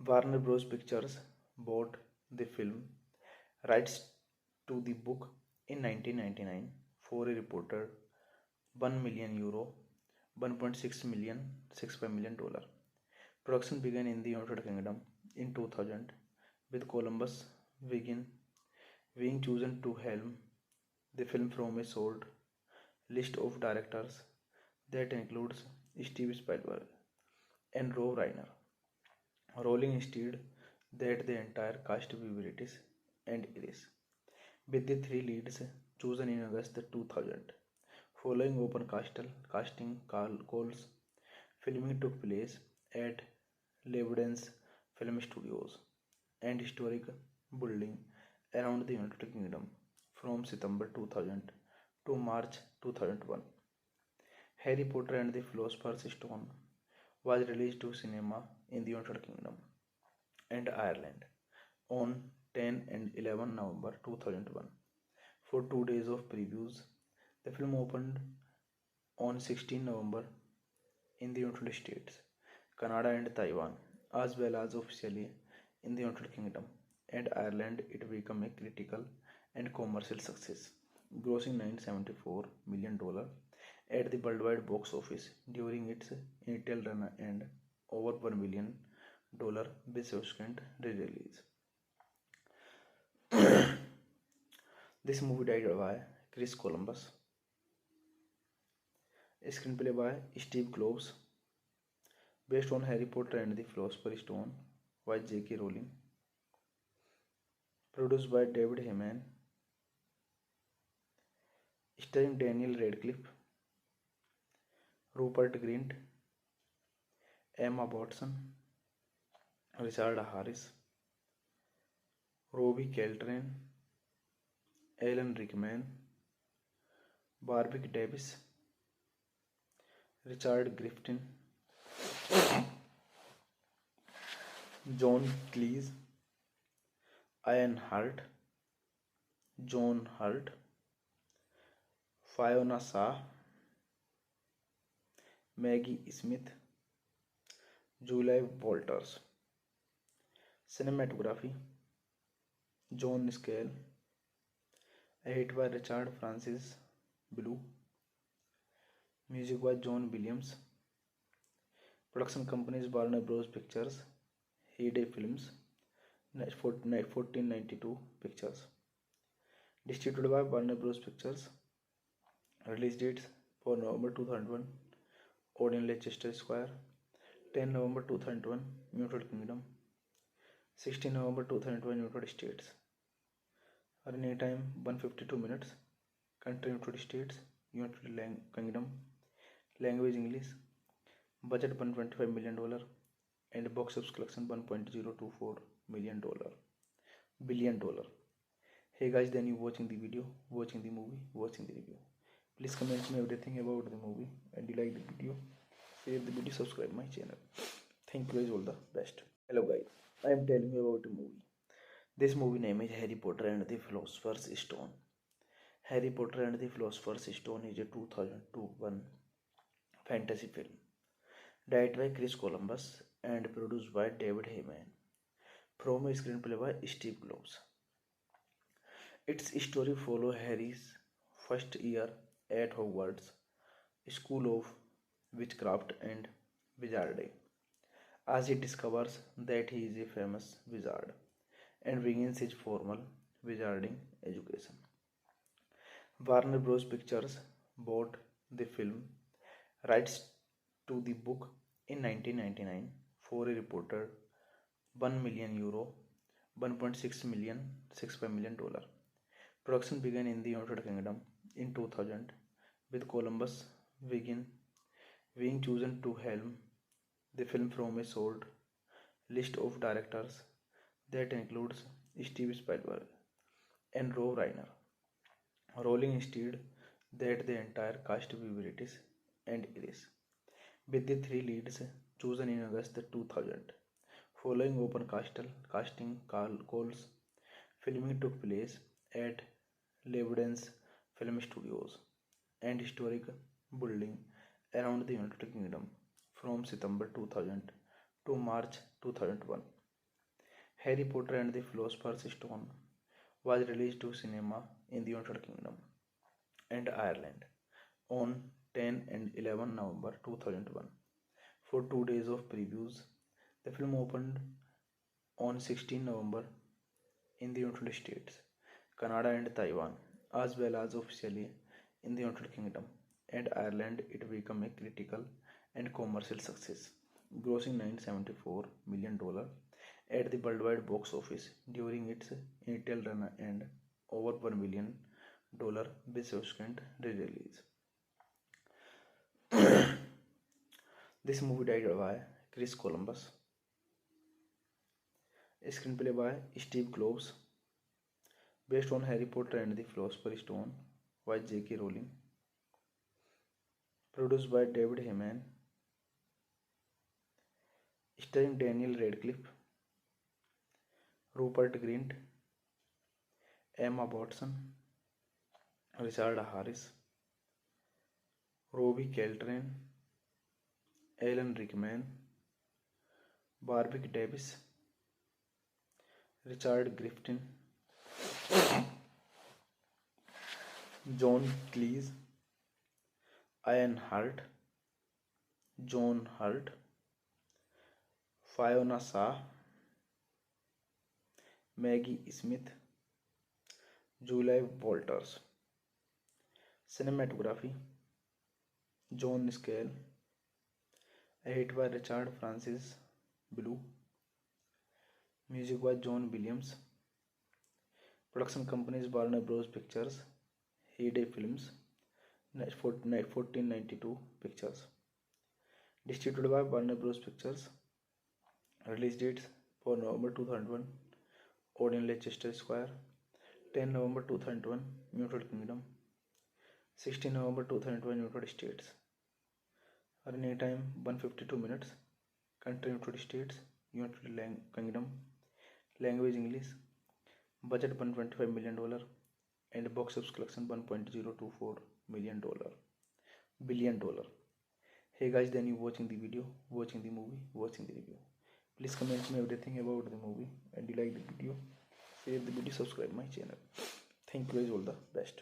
Warner Bros. Pictures bought the film rights to the book in 1999 for a reported €1 million, 1.6 million, $65 million. Production began in the United Kingdom in 2000 with Columbus being chosen to helm the film from a short list of directors that includes Steve Spielberg and Rob Reiner. Rolling instead that the entire cast be British and Irish, with the three leads chosen in August 2000. Following open casting calls, filming took place at Lebanon's film studios and historic building around the United Kingdom from September 2000 to March 2001. Harry Potter and the Philosopher's Stone was released to cinema in the United Kingdom and Ireland on 10 and 11 November 2001. For 2 days of previews, the film opened on 16 November in the United States, Canada, and Taiwan, as well as officially in the United Kingdom and Ireland. It became a critical and commercial success, grossing $974 million at the worldwide box office during its initial run and over $1 billion with subsequent re-release. This movie directed by Chris Columbus, a screenplay by Steve Kloves, based on Harry Potter and the Philosopher's Stone by J.K. Rowling, produced by David Heyman, starring Daniel Radcliffe, Rupert Grint, Emma Watson, Richard Harris, Robbie Coltrane, Alan Rickman, Warwick Davis, Richard Griffin, John Cleese, Ian Hart, John Hurt, Fiona Shaw, Maggie Smith, Julie Walters. Cinematography John Scale, edit by Richard Francis Blue, music by John Williams. Production companies Warner Bros. Pictures, Heyday Films, 1492 Pictures. Distributed by Warner Bros. Pictures. Release dates for November 2001, Odeon Leicester Square, 10 November 2001, United Kingdom, 16 November 2001, United States. Running time 152 minutes. Country United States, United Kingdom. Language English. Budget $125 million and box office collection $1.024 billion. Hey guys, then you watching the video, watching the movie, watching the review. Please comment me everything about the movie, and you like the video, share the video, subscribe my channel. Thank you guys, all the best. Hello guys, I am telling you about a movie. This movie name is Harry Potter and the Philosopher's Stone. Harry Potter and the Philosopher's Stone is a 2001 fantasy film, directed by Chris Columbus and produced by David Heyman, from a screenplay by Steve Kloves. Its story follows Harry's first year at Hogwarts School of Witchcraft and Wizardry, as he discovers that he is a famous wizard and begins his formal wizarding education. Warner Bros. Pictures bought the film rights to the book in 1999 for a reported €1 million, $1.65 million. Production began in the United Kingdom in 2000, with Columbus being chosen to helm the film from a short list of directors that includes Steve Spielberg and Rob Reiner. Rowling instead that the entire cast be British and Irish, with the three leads chosen in August 2000. Following open casting calls, filming took place at Lebanese Film Studios and historic building around the United Kingdom from September 2000 to March 2001. Harry Potter and the Philosopher's Stone was released to cinema in the United Kingdom and Ireland on 10 and 11 November 2001. For 2 days of previews, the film opened on 16 November in the United States, Canada, and Taiwan, as well as officially in the United Kingdom and Ireland. It became a critical and commercial success, grossing $974 million at the worldwide box office during its initial run and over $1 billion with subsequent re-release. This movie directed by Chris Columbus, a screenplay by Steve Kloves, based on Harry Potter and the Philosopher's Stone by J.K. Rowling, produced by David Heyman, starring Daniel Radcliffe, Rupert Grint, Emma Watson, Richard Harris, Robbie Coltrane, Alan Rickman, Warwick Davis, Richard Griffin, John Cleese, Ian Hart, John Hurt, Fiona Shaw, Maggie Smith, Julie Walters. Cinematography John Scale, edit by Richard Francis Blue, music by John Williams, production companies Warner Bros. Pictures, Heyday Films, 1492 Pictures, distributed by Warner Bros. Pictures. Release dates for November 2001, Odeon Leicester Square, 10 November 2001, United Kingdom, 16 November 2001, United States. Running time 152 minutes. Country United States, United Kingdom. Language English. Budget $125 million and box office collection $1.024 billion. Hey guys, then you watching the video, watching the movie, watching the review. Please comment me everything about the movie, and you like the video, share the video, subscribe my channel. Thank you guys, all the best.